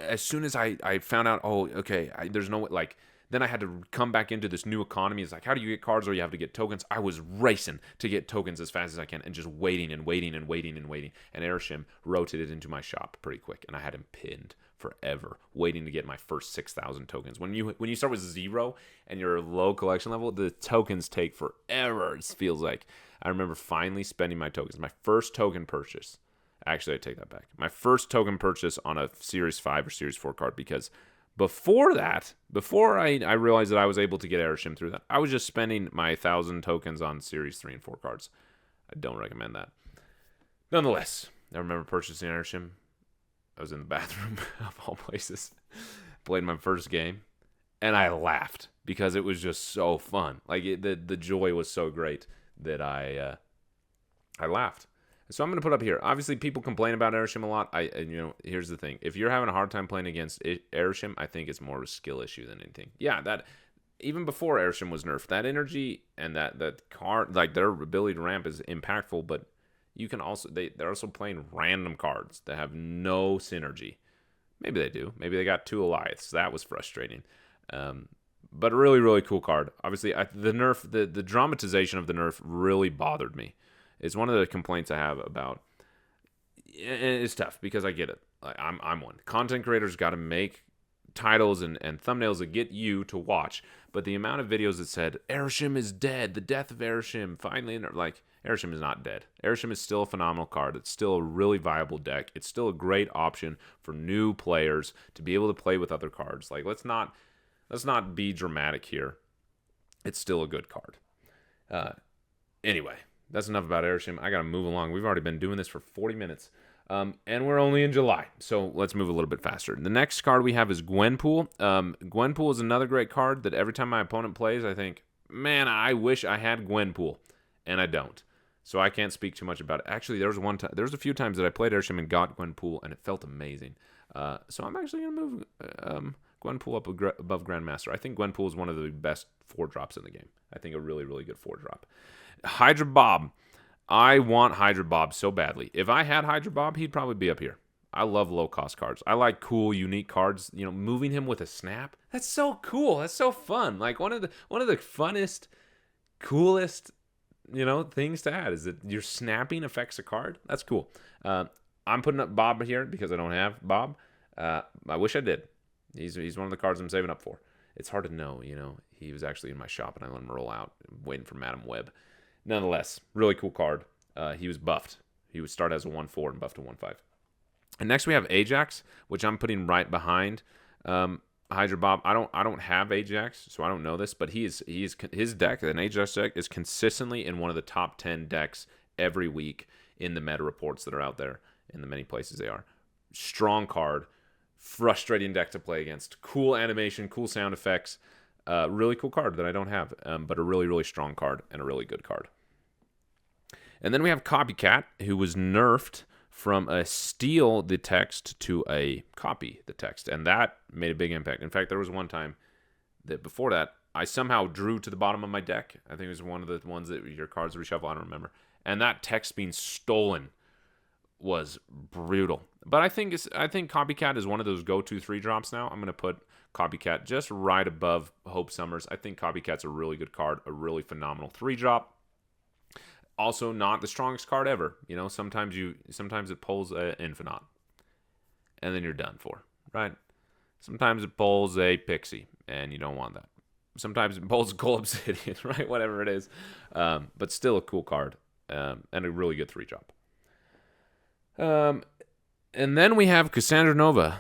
as soon as I found out, oh, okay, there's no, like, then I had to come back into this new economy. It's like, how do you get cards, or you have to get tokens? I was racing to get tokens as fast as I can and just waiting. And Arishem rotated into my shop pretty quick, and I had him pinned forever, waiting to get my first 6,000 tokens. When you start with 0 and you're low collection level, the tokens take forever, it feels like. I remember finally spending my tokens. My first token purchase. Actually, I take that back. My first token purchase on a Series 5 or Series 4 card, because before that, before I realized that I was able to get Arishem through that, I was just spending my 1,000 tokens on Series 3 and 4 cards. I don't recommend that. Nonetheless, I remember purchasing Arishem. I was in the bathroom, of all places. Played my first game, and I laughed because it was just so fun. Like, the joy was so great that I laughed. So I'm going to put up here. Obviously, people complain about Arishem a lot. Here's the thing. If you're having a hard time playing against Arishem, I think it's more of a skill issue than anything. Yeah, that even before Arishem was nerfed, that energy and that card, like their ability to ramp is impactful, but you can also, they're also playing random cards that have no synergy. Maybe they do. Maybe they got 2 Goliaths. That was frustrating. But a really cool card. Obviously, the nerf, the dramatization of the nerf really bothered me. It's one of the complaints I have about. It's tough because I get it. I'm one. Content creators got to make titles and thumbnails that get you to watch. But the amount of videos that said Arishem is dead, the death of Arishem, finally, like, Arishem is not dead. Arishem is still a phenomenal card. It's still a really viable deck. It's still a great option for new players to be able to play with other cards. Like, let's not be dramatic here. It's still a good card. Anyway, that's enough about Arishem. I got to move along. We've already been doing this for 40 minutes. And we're only in July, so let's move a little bit faster. The next card we have is Gwenpool. Gwenpool is another great card that every time my opponent plays, I think, man, I wish I had Gwenpool, and I don't. So I can't speak too much about it. Actually, there was a few times that I played Arishem and got Gwenpool, and it felt amazing. So I'm actually going to move Gwenpool up above Grandmaster. I think Gwenpool is one of the best 4-drops in the game. I think a really, really good 4-drop. Hydra Bob. I want Hydra Bob so badly. If I had Hydra Bob, he'd probably be up here. I love low-cost cards. I like cool, unique cards. You know, moving him with a snap. That's so cool. That's so fun. Like, one of the funnest, coolest, you know, things to add is that your snapping affects a card. That's cool. I'm putting up Bob here because I don't have Bob. I wish I did. He's one of the cards I'm saving up for. It's hard to know, you know. He was actually in my shop, and I let him roll out, waiting for Madam Web. Nonetheless, really cool card. He was buffed. He would start as a 1/4 and buffed to 1/5. And next we have Ajax, which I'm putting right behind Hydra Bob. I don't have Ajax, so I don't know this, but his deck, an Ajax deck, is consistently in one of the top 10 decks every week in the meta reports that are out there in the many places they are. Strong card, frustrating deck to play against. Cool animation, cool sound effects. Really cool card that I don't have, but a really, really strong card and a really good card. And then we have Copycat, who was nerfed from a steal the text to a copy the text, and that made a big impact. In fact, there was one time that before that, I somehow drew to the bottom of my deck. I think it was one of the ones that your cards reshuffle, I don't remember. And that text being stolen was brutal. But I think Copycat is one of those go-to 3-drops now. I'm going to put Copycat just right above Hope Summers. I think Copycat's a really good card, a really phenomenal 3-drop. Also, not the strongest card ever. You know, sometimes it pulls an Infinite, and then you're done for, right? Sometimes it pulls a Pixie, and you don't want that. Sometimes it pulls a Cull Obsidian, right? Whatever it is. But still a cool card, and a really good 3-drop. And then we have Cassandra Nova,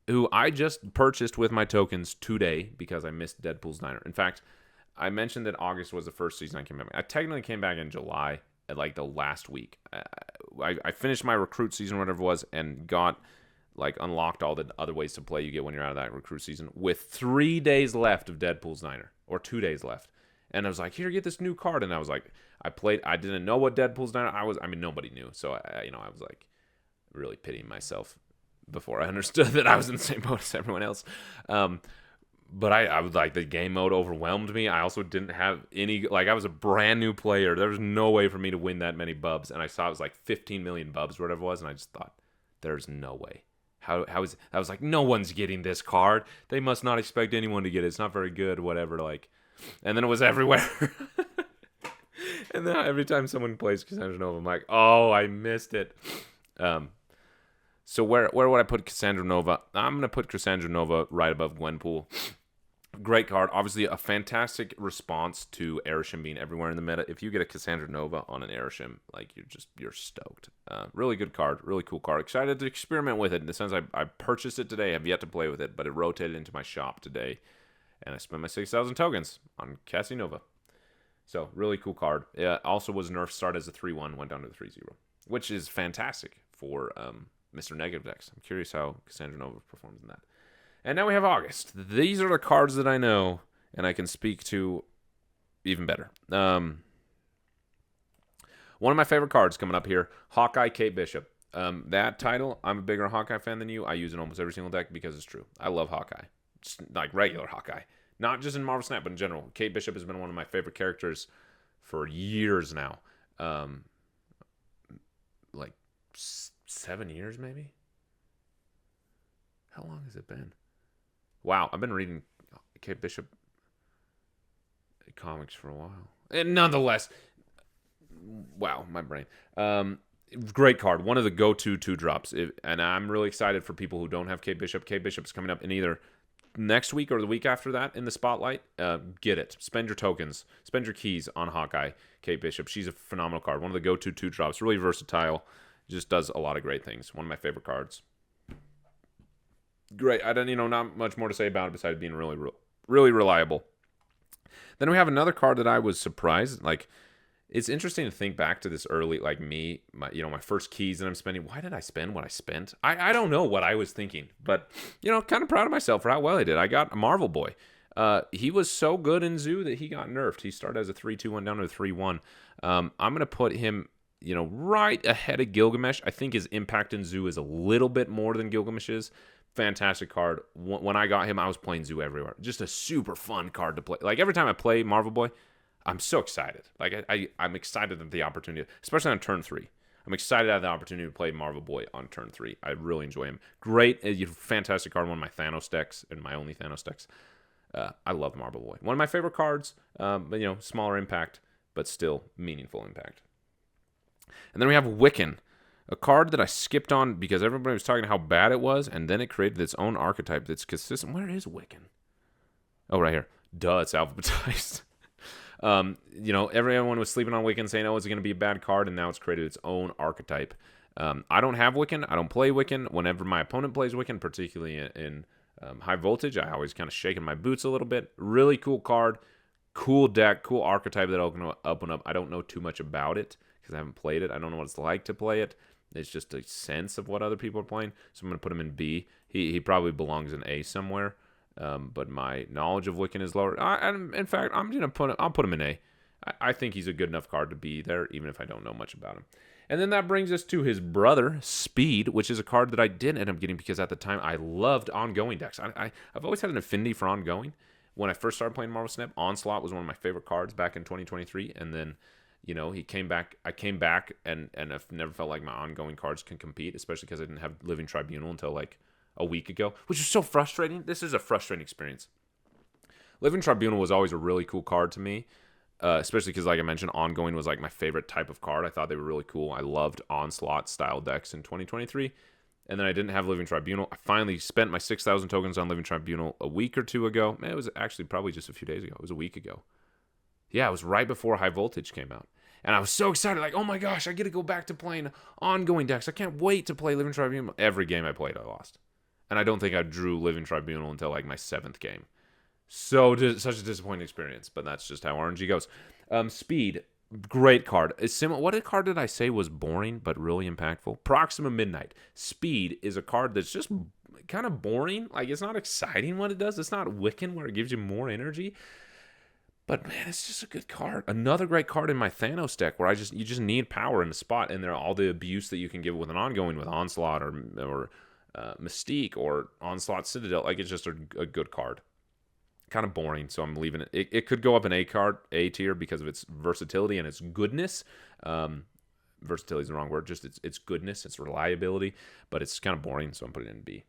who I just purchased with my tokens today because I missed Deadpool's Diner. In fact, I mentioned that August was the first season I came back. I technically came back in July at like the last week. I finished my recruit season, whatever it was, and got like unlocked all the other ways to play you get when you're out of that recruit season with 3 days left of Deadpool's Diner, or 2 days left. And I was like, here, get this new card. And I was like, I didn't know what Deadpool's Diner nobody knew. So I was like really pitying myself before I understood that I was in the same boat as everyone else. But I was like, the game mode overwhelmed me. I also didn't have any, like, I was a brand new player. There was no way for me to win that many bubs. And I saw it was like 15 million bubs or whatever it was. And I just thought, there's no way. How is, I was like, no one's getting this card. They must not expect anyone to get it. It's not very good, whatever. Like, and then it was everywhere. And then every time someone plays Cassandra Nova, I'm like, oh, I missed it. So where would I put Cassandra Nova? I'm going to put Cassandra Nova right above Gwenpool. Great card. Obviously, a fantastic response to Airshim being everywhere in the meta. If you get a Cassandra Nova on an Airshim, like, you're stoked. Really good card. Really cool card. Excited to experiment with it in the sense I purchased it today. I have yet to play with it, but it rotated into my shop today. And I spent my 6,000 tokens on Cassie Nova. So, really cool card. It also was nerfed, start as a 3-1, went down to the 3-0, which is fantastic for Mr. Negative decks. I'm curious how Cassandra Nova performs in that. And now we have August. These are the cards that I know and I can speak to even better. One of my favorite cards coming up here, Hawkeye Kate Bishop. That title, I'm a bigger Hawkeye fan than you. I use it in almost every single deck because it's true. I love Hawkeye. Just like regular Hawkeye. Not just in Marvel Snap, but in general. Kate Bishop has been one of my favorite characters for years now. Like 7 years, maybe? How long has it been? Wow, I've been reading Kate Bishop comics for a while. And nonetheless, wow, my brain. Great card. One of the go-to 2-drops. And I'm really excited for people who don't have Kate Bishop. Kate Bishop's coming up in either next week or the week after that in the spotlight. Get it. Spend your tokens. Spend your keys on Hawkeye Kate Bishop. She's a phenomenal card. One of the go-to 2-drops. Really versatile. Just does a lot of great things. One of my favorite cards. Great. I don't, not much more to say about it besides being really, really reliable. Then we have another card that I was surprised. Like, it's interesting to think back to this early, like me, my first keys that I'm spending. Why did I spend what I spent? I don't know what I was thinking, but, kind of proud of myself for how well I did. I got a Marvel Boy. He was so good in Zoo that he got nerfed. He started as a 3-2-1 down to a 3-1. I'm going to put him, right ahead of Gilgamesh. I think his impact in Zoo is a little bit more than Gilgamesh's fantastic card. When I got him, I was playing Zoo everywhere. Just a super fun card to play. Like, every time I play Marvel Boy, I'm so excited. Like, I'm excited at the opportunity, especially on turn 3. I'm excited to have the opportunity to play Marvel Boy on turn 3. I really enjoy him. Great, fantastic card. One of my Thanos decks, and my only Thanos decks. I love Marvel Boy. One of my favorite cards. But smaller impact, but still meaningful impact. And then we have Wiccan, a card that I skipped on because everybody was talking how bad it was, and then it created its own archetype that's consistent. Where is Wiccan? Oh, right here. Duh, it's alphabetized. Everyone was sleeping on Wiccan, saying, oh, it's going to be a bad card, and now it's created its own archetype. I don't have Wiccan. I don't play Wiccan. Whenever my opponent plays Wiccan, particularly in high voltage, I always kind of shaking my boots a little bit. Really cool card. Cool deck. Cool archetype that I'll open up. I don't know too much about it because I haven't played it. I don't know what it's like to play it. It's just a sense of what other people are playing. So I'm going to put him in B. He probably belongs in A somewhere. But my knowledge of Wiccan is lower. In fact, I'll put him in A. I think he's a good enough card to be there, even if I don't know much about him. And then that brings us to his brother, Speed, which is a card that I did end up getting because at the time I loved ongoing decks. I've always had an affinity for ongoing. When I first started playing Marvel Snap, Onslaught was one of my favorite cards back in 2023. And then, he came back. I came back, and I've never felt like my ongoing cards can compete, especially because I didn't have Living Tribunal until like a week ago, which is so frustrating. This is a frustrating experience. Living Tribunal was always a really cool card to me, especially because, like I mentioned, Ongoing was like my favorite type of card. I thought they were really cool. I loved Onslaught-style decks in 2023, and then I didn't have Living Tribunal. I finally spent my 6,000 tokens on Living Tribunal a week or two ago. Man, it was actually probably just a few days ago. It was a week ago. Yeah, it was right before High Voltage came out. And I was so excited, like, oh my gosh, I get to go back to playing ongoing decks. I can't wait to play Living Tribunal. Every game I played, I lost. And I don't think I drew Living Tribunal until like my 7th game. Such a disappointing experience, but that's just how RNG goes. Speed, great card. What card did I say was boring but really impactful? Proxima Midnight. Speed is a card that's just kind of boring. Like, it's not exciting what it does. It's not Wiccan where it gives you more energy. But man, it's just a good card. Another great card in my Thanos deck where you just need power in the spot, and there are all the abuse that you can give with an ongoing with Onslaught or Mystique or Onslaught Citadel. Like, it's just a good card. Kind of boring, so I'm leaving it. It could go up in A tier because of its versatility and its goodness. Versatility is the wrong word. Just its goodness, its reliability, but it's kind of boring, so I'm putting it in B.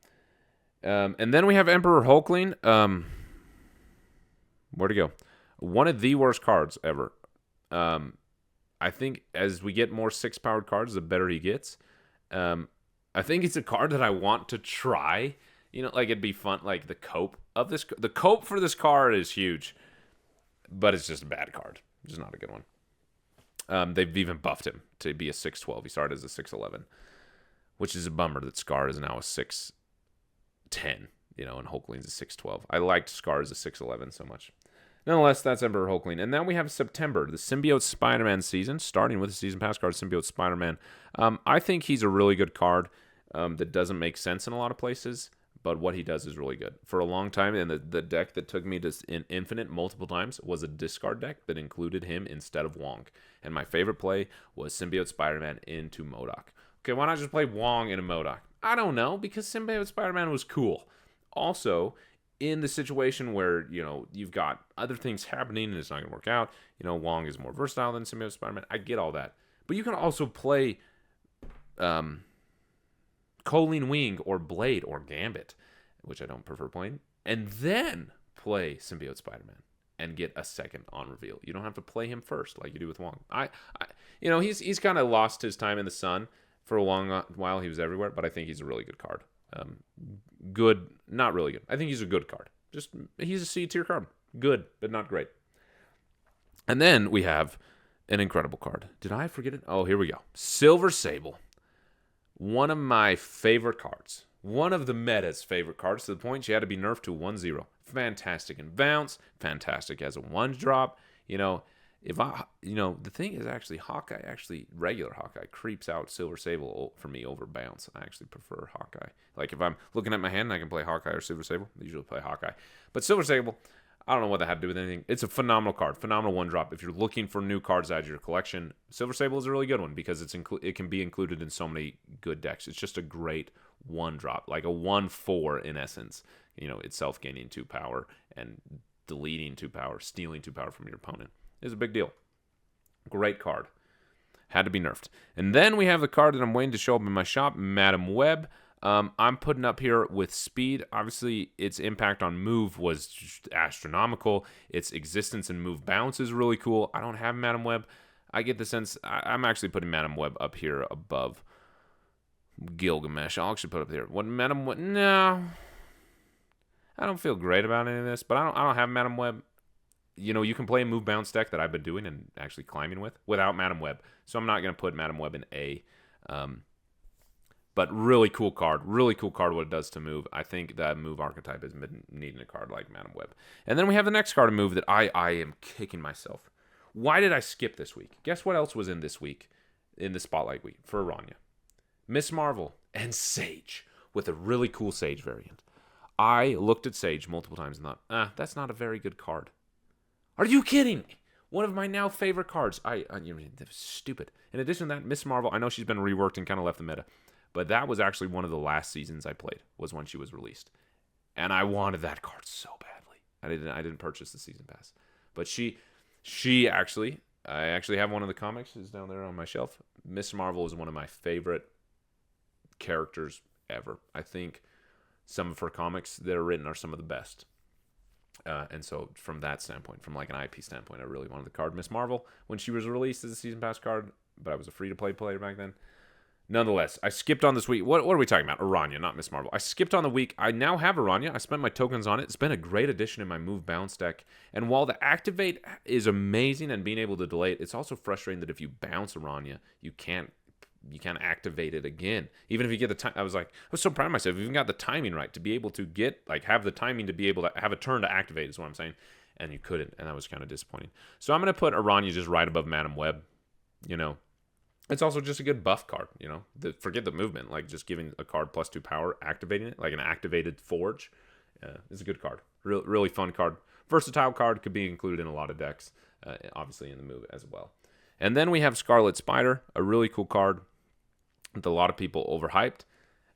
And then we have Emperor Hulkling. Where'd he go? One of the worst cards ever. I think as we get more 6-powered cards, the better he gets. I think it's a card that I want to try. Like, it'd be fun. Like, the cope for this card is huge, but it's just a bad card. It's just not a good one. They've even buffed him to be a 6/12. He started as a 6/11, which is a bummer that Skaar is now a 6/10. And Hulkling's a 6/12. I liked Skaar as a 6/11 so much. Nonetheless, that's Emperor Hulkling. And then we have September, the Symbiote Spider-Man season, starting with the Season Pass card, Symbiote Spider-Man. I think he's a really good card that doesn't make sense in a lot of places, but what he does is really good. For a long time, and the deck that took me to Infinite multiple times was a discard deck that included him instead of Wong. And my favorite play was Symbiote Spider-Man into MODOK. Okay, why not just play Wong into MODOK? I don't know, because Symbiote Spider-Man was cool. Also, in the situation where, you've got other things happening and it's not going to work out, Wong is more versatile than Symbiote Spider-Man. I get all that. But you can also play Colleen Wing or Blade or Gambit, which I don't prefer playing, and then play Symbiote Spider-Man and get a second on reveal. You don't have to play him first like you do with Wong. He's kind of lost his time in the sun for a long while. He was everywhere, but I think he's a really good card. Good, not really good. I think he's a good card. He's a C tier card. Good, but not great. And then we have an incredible card. Did I forget it? Oh, here we go. Silver Sable. One of my favorite cards. One of the meta's favorite cards, to the point she had to be nerfed to 1/0. Fantastic in bounce. Fantastic as a 1-drop. The thing is actually regular Hawkeye creeps out Silver Sable for me over bounce. I actually prefer Hawkeye. Like, if I'm looking at my hand and I can play Hawkeye or Silver Sable, I usually play Hawkeye. But Silver Sable, I don't know what that had to do with anything. It's a phenomenal card. Phenomenal 1-drop. If you're looking for new cards to add to your collection, Silver Sable is a really good one because it can be included in so many good decks. It's just a great one drop, like a 1/4 in essence. Itself gaining 2 power and deleting 2 power, stealing 2 power from your opponent is a big deal. Great card. Had to be nerfed. And then we have the card that I'm waiting to show up in my shop, Madam Web. I'm putting up here with speed. Obviously, its impact on move was just astronomical. Its existence and move bounce is really cool. I don't have Madam Web. I get the sense I'm actually putting Madam Web up here above Gilgamesh. I'll actually put it up there. What Madam Web? No, I don't feel great about any of this, but I don't have Madam Web. You can play a move bounce deck that I've been doing and actually climbing with without Madam Web. So I'm not going to put Madam Web in A. But really cool card. Really cool card what it does to move. I think that move archetype has been needing a card like Madam Web. And then we have the next card to move that I am kicking myself. Why did I skip this week? Guess what else was in this week, in the Spotlight week for Aranya? Miss Marvel and Sage with a really cool Sage variant. I looked at Sage multiple times and thought, that's not a very good card. Are you kidding me? One of my now favorite cards. That was stupid. In addition to that, Miss Marvel, I know she's been reworked and kind of left the meta, but that was actually one of the last seasons I played, was when she was released. And I wanted that card so badly. I didn't purchase the season pass. But she actually, I actually have one of the comics. It's down there on my shelf. Miss Marvel is one of my favorite characters ever. I think some of her comics that are written are some of the best. And so from that standpoint, from like an IP standpoint, I really wanted the card Miss Marvel when she was released as a season pass card, but I was a free-to-play player back then. Nonetheless, I skipped on this week. What are we talking about? Aranya, not Miss Marvel. I skipped on the week. I now have Aranya. I spent my tokens on it. It's been a great addition in my move bounce deck. And while the activate is amazing and being able to delay it, it's also frustrating that if you bounce Aranya, you can't activate it again. Even if you get the time, I was so proud of myself. I even got the timing right to be able to have the timing to be able to have a turn to activate is what I'm saying. And you couldn't, and that was kind of disappointing. So I'm going to put Aranya just right above Madam Web. It's also just a good buff card, forget the movement, like just giving a card +2 power, activating it, like an activated Forge, is a good card. Really fun card. Versatile card, could be included in a lot of decks, obviously in the move as well. And then we have Scarlet Spider, a really cool card that a lot of people overhyped.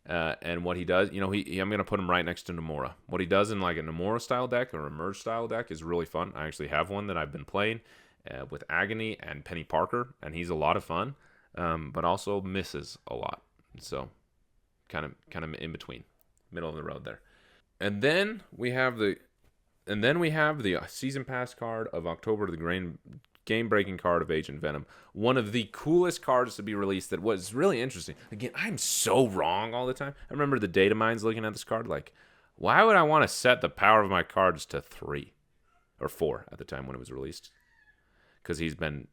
And what he does, I'm going to put him right next to Nomura. What he does in like a Nomura style deck or a Merge style deck is really fun. I actually have one that I've been playing with Agony and Penny Parker, and he's a lot of fun. But also misses a lot. So kind of in between, middle of the road there. And then we have the season pass card of October, the game breaking card of Agent Venom. One of the coolest cards to be released that was really interesting. Again, I'm so wrong all the time. I remember the data mines looking at this card like, why would I want to set the power of my cards to 3 or 4 at the time when it was released? Because he's been...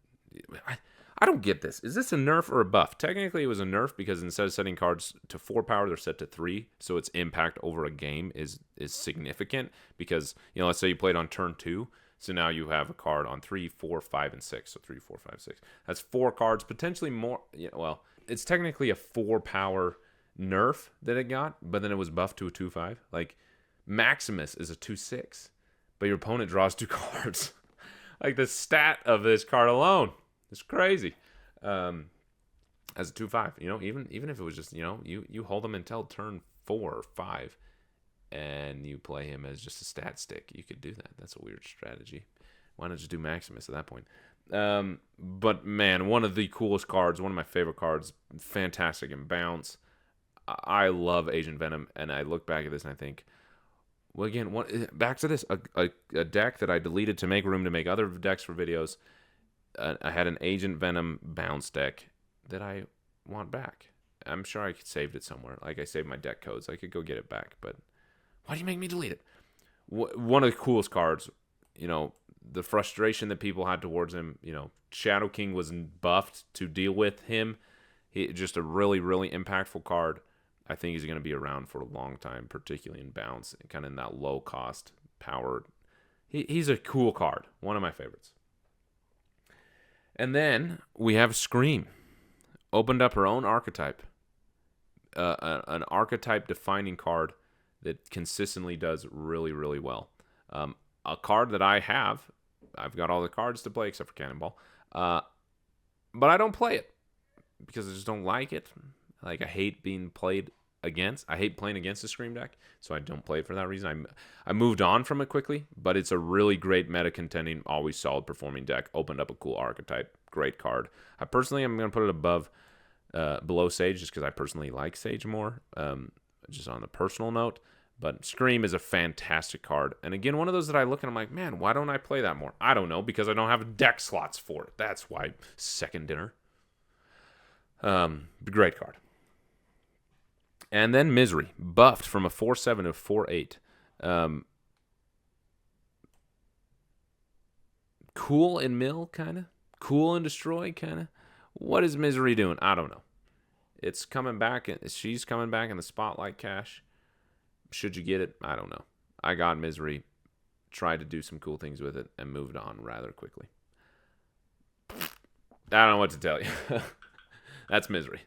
I don't get this. Is this a nerf or a buff? Technically, it was a nerf because instead of setting cards to 4 power, they're set to 3. So its impact over a game is significant because, let's say you played on turn 2. So now you have a card on 3, 4, 5, and 6. So 3, 4, 5, 6. That's 4 cards, potentially more. Well, it's technically a 4 power nerf that it got, but then it was buffed to a 2/5. Like Maximus is a 2/6, but your opponent draws 2 cards. Like the stat of this card alone. It's crazy. As a 2/5, even if it was just, you hold him until turn 4 or 5, and you play him as just a stat stick. You could do that. That's a weird strategy. Why not just do Maximus at that point? But man, one of the coolest cards, one of my favorite cards, fantastic in bounce. I love Agent Venom, and I look back at this and I think, well, again, back to this, a deck that I deleted to make room to make other decks for videos. I had an Agent Venom bounce deck that I want back. I'm sure I saved it somewhere. Like I saved my deck codes. I could go get it back, but why do you make me delete it? One of the coolest cards, the frustration that people had towards him, Shadow King was buffed to deal with him. Just a really, really impactful card. I think he's going to be around for a long time, particularly in bounce, kind of in that low cost power. He's a cool card. One of my favorites. And then we have Scream. Opened up her own archetype. An archetype-defining card that consistently does really, really well. A card that I have. I've got all the cards to play except for Cannonball. But I don't play it. Because I just don't like it. Like, I hate being played against. I hate playing against the Scream deck, so I don't play it for that reason. I moved on from it quickly, but it's a really great meta contending, always solid performing deck. Opened up a cool archetype. Great card. I personally am going to put it below Sage just because I personally like Sage more, just on the personal note. But Scream is a fantastic card. And again, one of those that I look and I'm like, man, why don't I play that more? I don't know, because I don't have deck slots for it. That's why. Second dinner. Great card. And then Misery, buffed from a 4/7 to 4/8. Cool and mill, kind of. Cool and destroy, kind of. What is Misery doing? I don't know. It's coming back. She's coming back in the Spotlight cache. Should you get it? I don't know. I got Misery, tried to do some cool things with it, and moved on rather quickly. I don't know what to tell you. That's Misery.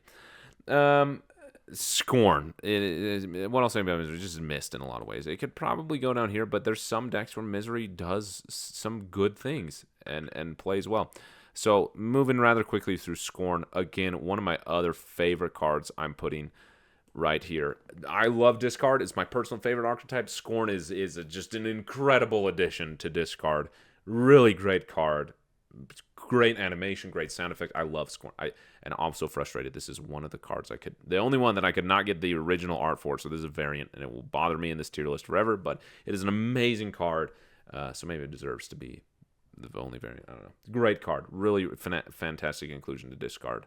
Scorn. What I'll say about Misery, just missed in a lot of ways. It could probably go down here, but there's some decks where Misery does some good things and plays well. So moving rather quickly through Scorn. Again, one of my other favorite cards I'm putting right here. I love Discard. It's my personal favorite archetype. Scorn is just an incredible addition to Discard. Really great card. Great animation, great sound effect. I love Scorn. And I'm so frustrated. This is one of the cards the only one that I could not get the original art for, so this is a variant, and it will bother me in this tier list forever, but it is an amazing card, so maybe it deserves to be the only variant. I don't know. Great card. Really fantastic inclusion to Discard.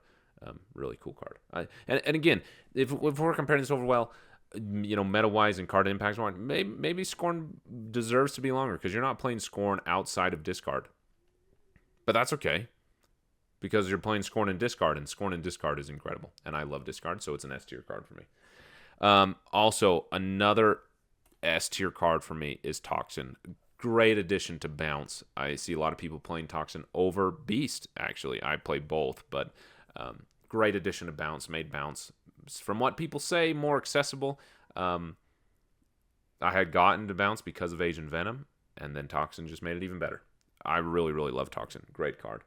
Really cool card. And again, if we're comparing this overall, meta-wise and card impacts, maybe Scorn deserves to be longer, because you're not playing Scorn outside of Discard. But that's okay, because you're playing Scorn and Discard, and Scorn and Discard is incredible. And I love Discard, so it's an S-tier card for me. Also, another S-tier card for me is Toxin. Great addition to Bounce. I see a lot of people playing Toxin over Beast, actually. I play both, but great addition to Bounce. Made Bounce, from what people say, more accessible. I had gotten to Bounce because of Agent Venom, and then Toxin just made it even better. I really, really love Toxin. Great card.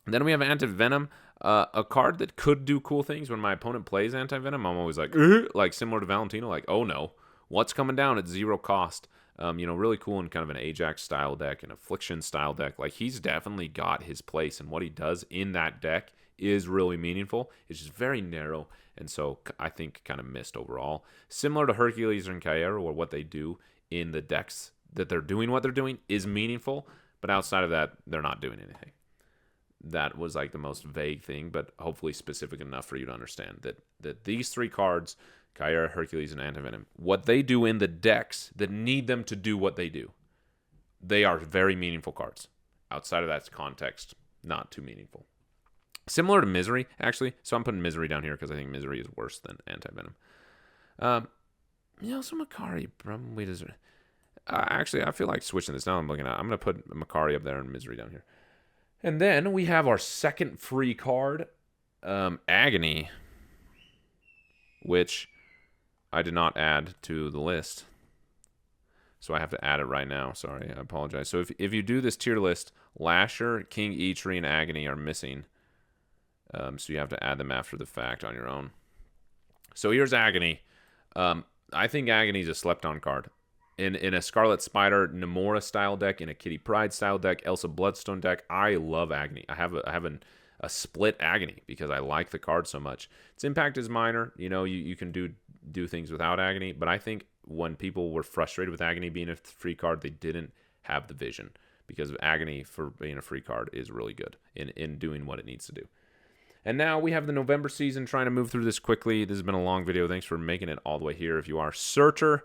And then we have Anti-Venom, a card that could do cool things. When my opponent plays Anti-Venom, I'm always like similar to Valentino, like, oh no, what's coming down at 0 cost? Really cool in kind of an Ajax-style deck, an Affliction-style deck. Like, he's definitely got his place, and what he does in that deck is really meaningful. It's just very narrow, and so I think kind of missed overall. Similar to Hercules and Caiera, where what they do in the decks that they're doing what they're doing is meaningful, but outside of that, they're not doing anything. That was like the most vague thing, but hopefully specific enough for you to understand that these 3 cards, Caiera, Hercules, and Anti-Venom, what they do in the decks that need them to do what they do, they are very meaningful cards. Outside of that context, not too meaningful. Similar to Misery, actually. So I'm putting Misery down here because I think Misery is worse than Anti-Venom. So Makari probably doesn't. Actually, I feel like switching this now. I'm going to put Makari up there and Misery down here. And then we have our second free card, Agony, which I did not add to the list. So I have to add it right now. Sorry, I apologize. So if you do this tier list, Lasher, King Eitri, and Agony are missing. So you have to add them after the fact on your own. So here's Agony. I think Agony is a slept-on card. In a Scarlet Spider Namora style deck, in a Kitty Pryde style deck, Elsa Bloodstone deck, I love Agony. I have a split Agony because I like the card so much. Its impact is minor. You can do things without Agony, but I think when people were frustrated with Agony being a free card, they didn't have the vision, because Agony, for being a free card, is really good in doing what it needs to do. And now we have the November season, trying to move through this quickly. This has been a long video. Thanks for making it all the way here if you are. Surtur.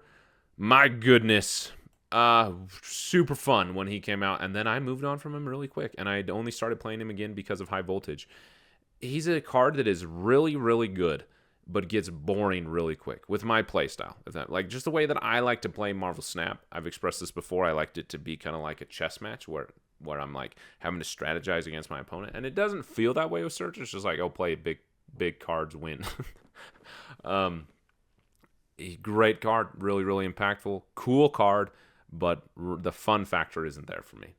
My goodness, super fun when he came out, and then I moved on from him really quick, and I only started playing him again because of High Voltage. He's a card that is really, really good, but gets boring really quick with my playstyle. Like, just the way that I like to play Marvel Snap. I've expressed this before. I liked it to be kind of like a chess match where I'm like having to strategize against my opponent, and it doesn't feel that way with Surtur. It's just like, oh, play big cards, win. Great card, really, really impactful, cool card, but the fun factor isn't there for me.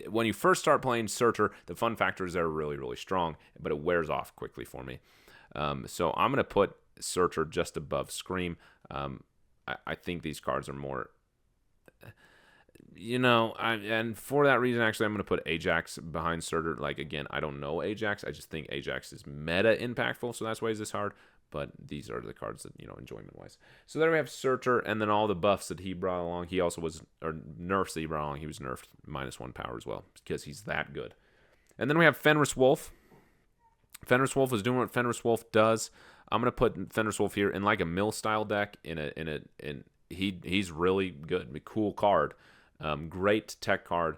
When you first start playing Surtur, the fun factor is there really, really strong, but it wears off quickly for me. So I'm going to put Surtur just above Scream. I think these cards are more, and for that reason, actually, I'm going to put Ajax behind Surtur. Like, again, I don't know Ajax. I just think Ajax is meta impactful, so that's why it's this hard. But these are the cards that, enjoyment-wise. So there we have Surtur, and then all the buffs that he brought along. He also was, or nerfs that he brought along. He was nerfed -1 power as well, because he's that good. And then we have Fenris Wolf. Fenris Wolf is doing what Fenris Wolf does. I'm gonna put Fenris Wolf here in like a mill style deck. He's really good, cool card, great tech card,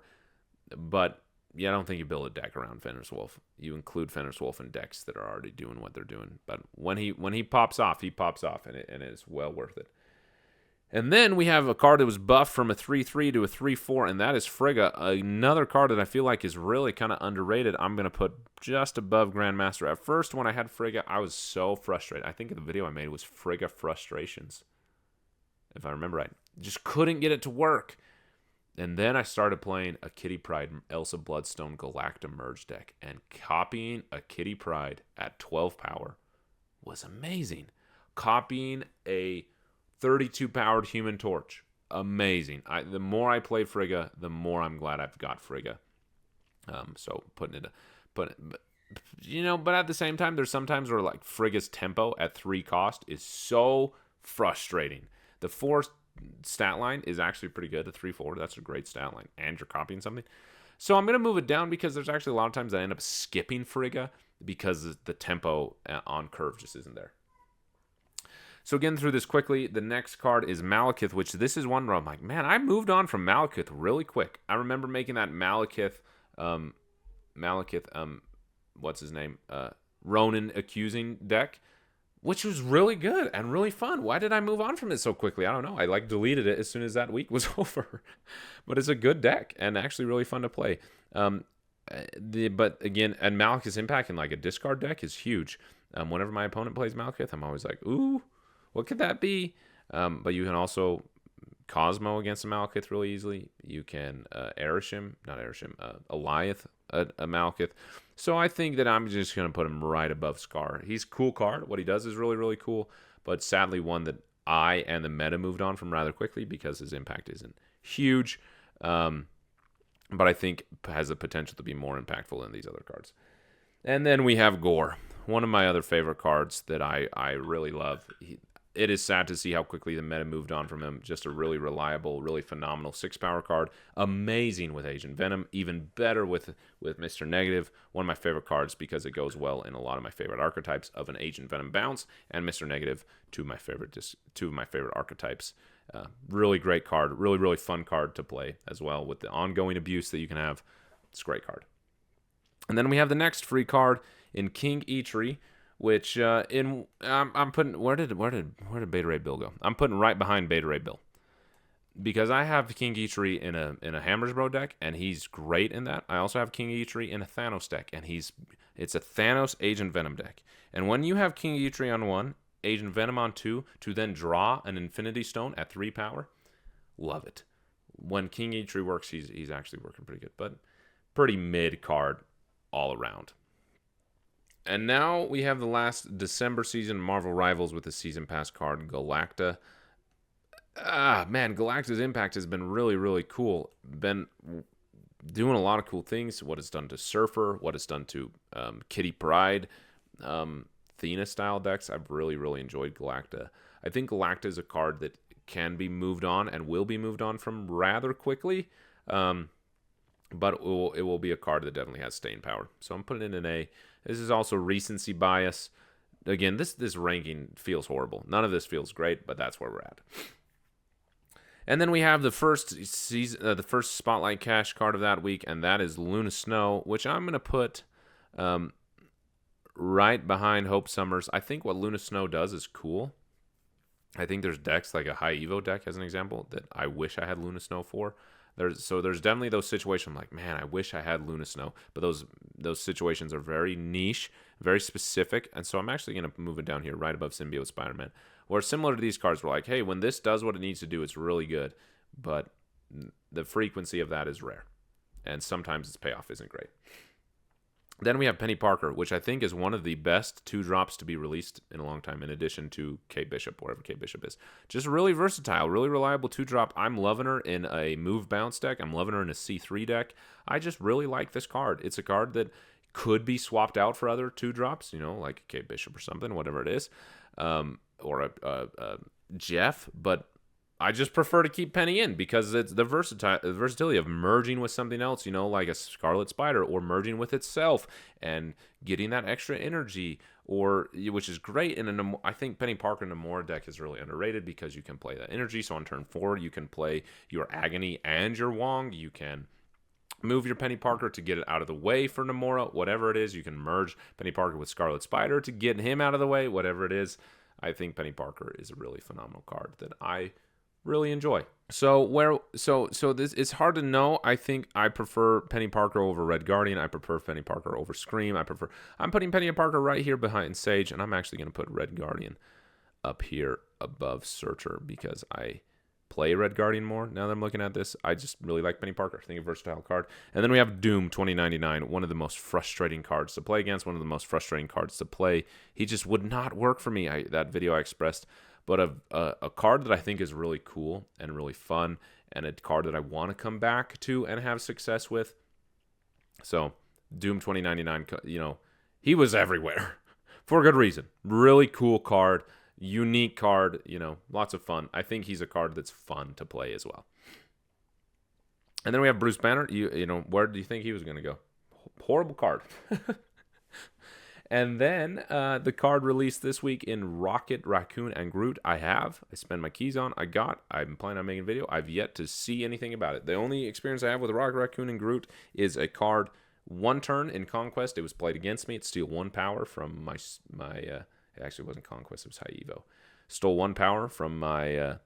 but yeah, I don't think you build a deck around Fenris Wolf. You include Fenris Wolf in decks that are already doing what they're doing. But when he pops off, and it is well worth it. And then we have a card that was buffed from a 3/3 to a 3/4, and that is Frigga. Another card that I feel like is really kind of underrated. I'm going to put just above Grandmaster. At first, when I had Frigga, I was so frustrated. I think the video I made was Frigga Frustrations, if I remember right. Just couldn't get it to work. And then I started playing a Kitty Pryde Elsa Bloodstone Galacta merge deck, and copying a Kitty Pryde at 12 power was amazing. Copying a 32 powered Human Torch, amazing. The more I play Frigga, the more I'm glad I've got Frigga. So but at the same time, there's sometimes where like Frigga's tempo at 3 cost is so frustrating. The 4 stat line is actually pretty good. The 3/4, that's a great stat line, and you're copying something. So I'm gonna move it down because there's actually a lot of times I end up skipping Frigga because the tempo on curve just isn't there. So getting through this quickly, the next card is Malekith, which this is one where I'm like, man, I moved on from Malekith really quick. I remember making that Malekith, what's his name? Ronin accusing deck, which was really good and really fun. Why did I move on from it so quickly? I don't know. I deleted it as soon as that week was over. But it's a good deck and actually really fun to play. But again, and Malekith's impact in like a discard deck is huge. Whenever my opponent plays Malekith, I'm always like, ooh, what could that be? But you can also Cosmo against a Malekith really easily. You can Alioth a Malekith. So I think that I'm just going to put him right above Skaar. He's a cool card. What he does is really, really cool. But sadly, one that I and the meta moved on from rather quickly because his impact isn't huge. But I think has the potential to be more impactful than these other cards. And then we have Gorr, one of my other favorite cards that I really love. It is sad to see how quickly the meta moved on from him. Just a really reliable, really phenomenal 6-power card. Amazing with Agent Venom. Even better with Mr. Negative. One of my favorite cards because it goes well in a lot of my favorite archetypes of an Agent Venom bounce and Mr. Negative, two of my favorite archetypes. Really great card. Really, really fun card to play as well with the ongoing abuse that you can have. It's a great card. And then we have the next free card in King Eitri, which I'm putting where did Beta Ray Bill go? I'm putting right behind Beta Ray Bill because I have King Eitri in a Hammersbro deck, and he's great in that. I also have King Eitri in a Thanos deck, and it's a Thanos Agent Venom deck. And when you have King Eitri on 1, Agent Venom on 2, to then draw an Infinity Stone at 3 power, love it. When King Eitri works, he's actually working pretty good, but pretty mid card all around. And now we have the last December season Marvel Rivals with the Season Pass card, Galacta. Galacta's impact has been really, really cool. Been doing a lot of cool things. What it's done to Surfer, what it's done to Kitty Pryde, Athena-style decks. I've really, really enjoyed Galacta. I think Galacta is a card that can be moved on and will be moved on from rather quickly. But it will be a card that definitely has staying power. So I'm putting it in an A. This is also recency bias. Again, this ranking feels horrible. None of this feels great, but that's where we're at. And then we have the first Spotlight Cash card of that week, and that is Luna Snow, which I'm going to put right behind Hope Summers. I think what Luna Snow does is cool. I think there's decks like a High Evo deck, as an example, that I wish I had Luna Snow for. There's definitely those situations I'm like, man, I wish I had Luna Snow. But those situations are very niche, very specific. And so I'm actually going to move it down here right above Symbiote Spider-Man. Where similar to these cards, we're like, hey, when this does what it needs to do, it's really good. But the frequency of that is rare. And sometimes its payoff isn't great. Then we have Penny Parker, which I think is one of the best 2-drops to be released in a long time, in addition to Kate Bishop, wherever Kate Bishop is. Just really versatile, really reliable 2-drop. I'm loving her in a move bounce deck. I'm loving her in a C3 deck. I just really like this card. It's a card that could be swapped out for other 2-drops, like Kate Bishop or something, whatever it is, or a Jeff, but I just prefer to keep Penny in because it's the versatility of merging with something else, like a Scarlet Spider, or merging with itself and getting that extra energy, which is great. And I think Penny Parker in a Namora deck is really underrated because you can play that energy. So on turn 4, you can play your Agony and your Wong. You can move your Penny Parker to get it out of the way for Namora, whatever it is. You can merge Penny Parker with Scarlet Spider to get him out of the way, whatever it is. I think Penny Parker is a really phenomenal card that I really enjoy. So this, it's hard to know. I think I prefer Penny Parker over Red Guardian. I prefer Penny Parker over Scream. I'm putting Penny Parker right here behind Sage, and I'm actually going to put Red Guardian up here above Surtur because I play Red Guardian more now that I'm looking at this. I just really like Penny Parker. I think a versatile card. And then we have Doom 2099, one of the most frustrating cards to play against, one of the most frustrating cards to play. He just would not work for me. That video I expressed. But a card that I think is really cool and really fun, and a card that I want to come back to and have success with. So, Doom 2099, he was everywhere for a good reason. Really cool card, unique card, lots of fun. I think he's a card that's fun to play as well. And then we have Bruce Banner. Where do you think he was going to go? Horrible card. And then the card released this week in Rocket, Raccoon, and Groot. I spent my keys on. I'm planning on making a video. I've yet to see anything about it. The only experience I have with Rocket, Raccoon, and Groot is a card 1 turn in Conquest. It was played against me. It steal 1 power from my it actually wasn't Conquest. It was High Evo. Stole 1 power from my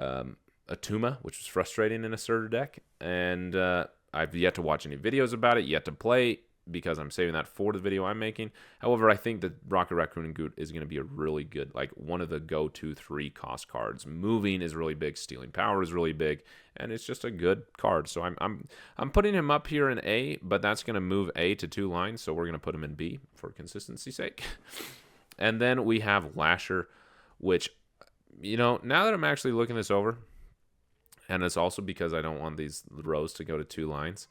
Atuma, which was frustrating in a Surtur deck. And I've yet to watch any videos about it, yet to play, because I'm saving that for the video I'm making. However, I think that Rocket Raccoon and Groot is going to be a really good, one of the go-to 3-cost cards. Moving is really big, stealing power is really big, and it's just a good card. So I'm putting him up here in A, but that's going to move A to 2 lines, so we're going to put him in B for consistency's sake. And then we have Lasher, which, now that I'm actually looking this over, and it's also because I don't want these rows to go to 2 lines,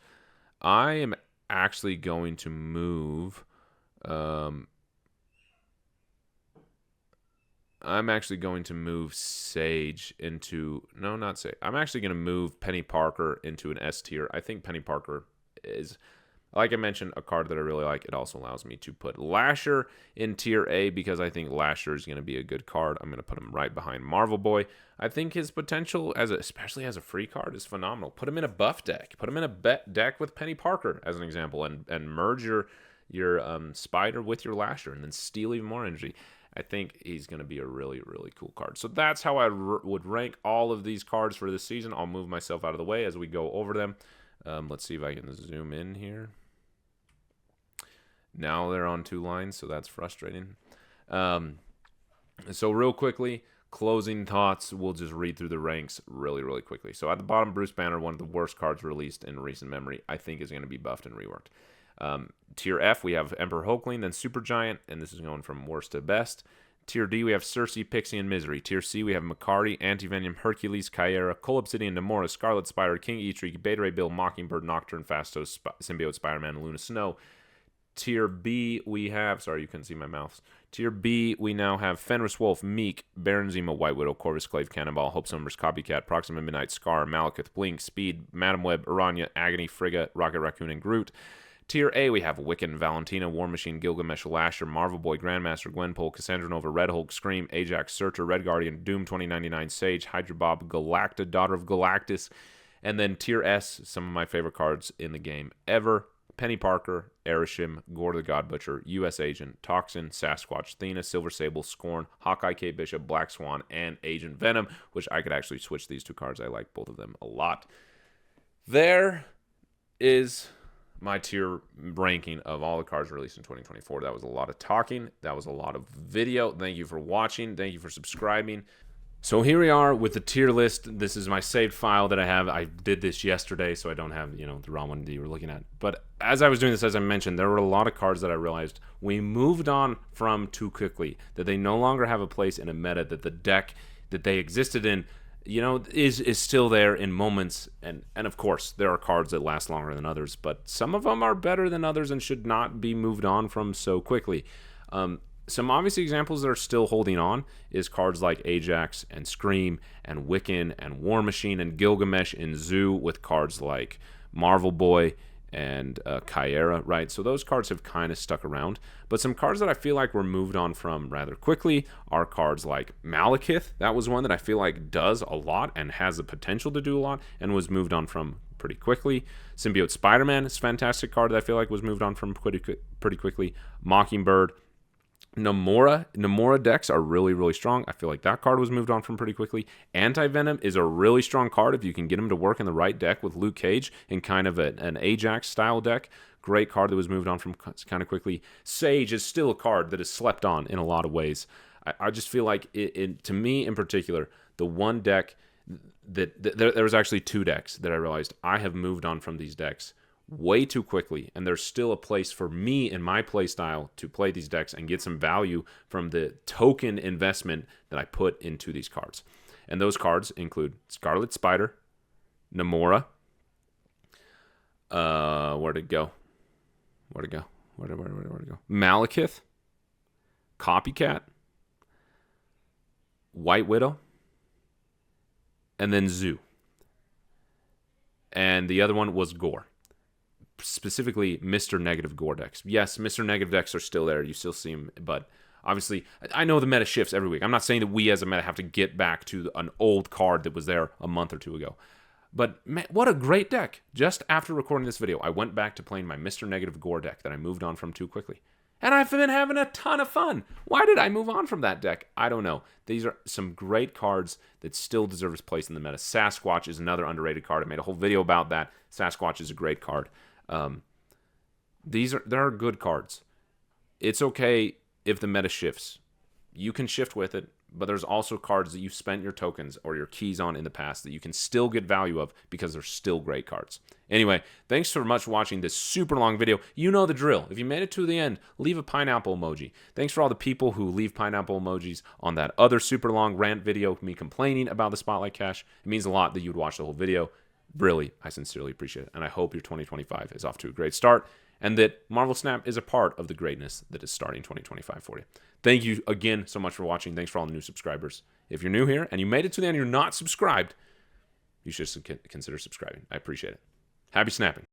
I am actually going to move Sage into, no, not Sage. I'm actually going to move Penny Parker into an S tier. I think Penny Parker is, like I mentioned, a card that I really like. It also allows me to put Lasher in tier A because I think Lasher is going to be a good card. I'm going to put him right behind Marvel Boy. I think his potential, especially as a free card, is phenomenal. Put him in a buff deck. Put him in a deck with Penny Parker, as an example, and merge your Spider with your Lasher, and then steal even more energy. I think he's going to be a really, really cool card. So that's how I would rank all of these cards for this season. I'll move myself out of the way as we go over them. Let's see if I can zoom in here. Now they're on 2 lines, so that's frustrating. So real quickly, closing thoughts. We'll just read through the ranks really, really quickly. So at the bottom, Bruce Banner, one of the worst cards released in recent memory, I think is going to be buffed and reworked. Tier F, we have Emperor Hulkling, then Supergiant, and this is going from worst to best. Tier D, we have Cersei, Pixie, and Misery. Tier C, we have Makari, Anti-Venom, Hercules, Caiera, Cull Obsidian, Namora, Scarlet Spider, King Eitri, Beta Ray Bill, Mockingbird, Nocturne, Phastos, Symbiote Spider-Man, and Luna Snow. Tier B, we have, sorry, you couldn't see my mouse. Tier B, we now have Fenris Wolf, Miek, Baron Zemo, White Widow, Corvus Glaive, Cannonball, Hope Summers, Copycat, Proxima Midnight, Skaar, Malekith, Blink, Speed, Madam Web, Aranya, Agony, Frigga, Rocket Raccoon, and Groot. Tier A, we have Wiccan, Valentina, War Machine, Gilgamesh, Lasher, Marvel Boy, Grandmaster, Gwenpool, Cassandra Nova, Red Hulk, Scream, Ajax, Surtur, Red Guardian, Doom 2099, Sage, Hydra Bob, Galacta, Daughter of Galactus. And then Tier S, some of my favorite cards in the game ever. Penny Parker, Erishim, Gore the God Butcher, U.S. Agent, Toxin, Sasquatch, Thena, Silver Sable, Scorn, Hawkeye K. Bishop, Black Swan, and Agent Venom, which I could actually switch these 2 cards. I like both of them a lot. There is my tier ranking of all the cards released in 2024. That was a lot of talking. That was a lot of video. Thank you for watching. Thank you for subscribing. So here we are with the tier list. This is my saved file that I have. I did this yesterday, so I don't have, the raw one that you were looking at. But as I was doing this, as I mentioned, there were a lot of cards that I realized we moved on from too quickly, that they no longer have a place in a meta, that the deck that they existed in, is still there in moments. And of course, there are cards that last longer than others, but some of them are better than others and should not be moved on from so quickly. Some obvious examples that are still holding on is cards like Ajax and Scream and Wiccan and War Machine and Gilgamesh in Zoo, with cards like Marvel Boy and Caiera, right? So those cards have kind of stuck around. But some cards that I feel like were moved on from rather quickly are cards like Malekith. That was one that I feel like does a lot and has the potential to do a lot and was moved on from pretty quickly. Symbiote Spider-Man is a fantastic card that I feel like was moved on from pretty quickly. Mockingbird. Namora decks are really, really strong. I feel like that card was moved on from pretty quickly. Anti-Venom is a really strong card if you can get him to work in the right deck with Luke Cage in kind of an Ajax-style deck. Great card that was moved on from kind of quickly. Sage is still a card that is slept on in a lot of ways. I just feel like, to me in particular, the one deck there was actually two decks that I realized I have moved on from these decks way too quickly, and there's still a place for me in my play style to play these decks and get some value from the token investment that I put into these cards. And those cards include Scarlet Spider, Namora, where'd it go? Malekith, Copycat, White Widow, and then Zoo. And the other one was Gore. Specifically Mr. Negative Gore decks. Yes, Mr. Negative decks are still there. You still see them, but obviously, I know the meta shifts every week. I'm not saying that we as a meta have to get back to an old card that was there a month or two ago. But man, what a great deck. Just after recording this video, I went back to playing my Mr. Negative Gore deck that I moved on from too quickly. And I've been having a ton of fun. Why did I move on from that deck? I don't know. These are some great cards that still deserve its place in the meta. Sasquatch is another underrated card. I made a whole video about that. Sasquatch is a great card. There are good cards. It's okay if the meta shifts. You can shift with it, but there's also cards that you've spent your tokens or your keys on in the past that you can still get value of because they're still great cards. Anyway, thanks so much for watching this super long video. You know the drill. If you made it to the end, leave a pineapple emoji. Thanks for all the people who leave pineapple emojis on that other super long rant video, me complaining about the Spotlight Cache. It means a lot that you would watch the whole video. Really, I sincerely appreciate it. And I hope your 2025 is off to a great start and that Marvel Snap is a part of the greatness that is starting 2025 for you. Thank you again so much for watching. Thanks for all the new subscribers. If you're new here and you made it to the end and you're not subscribed, you should consider subscribing. I appreciate it. Happy snapping.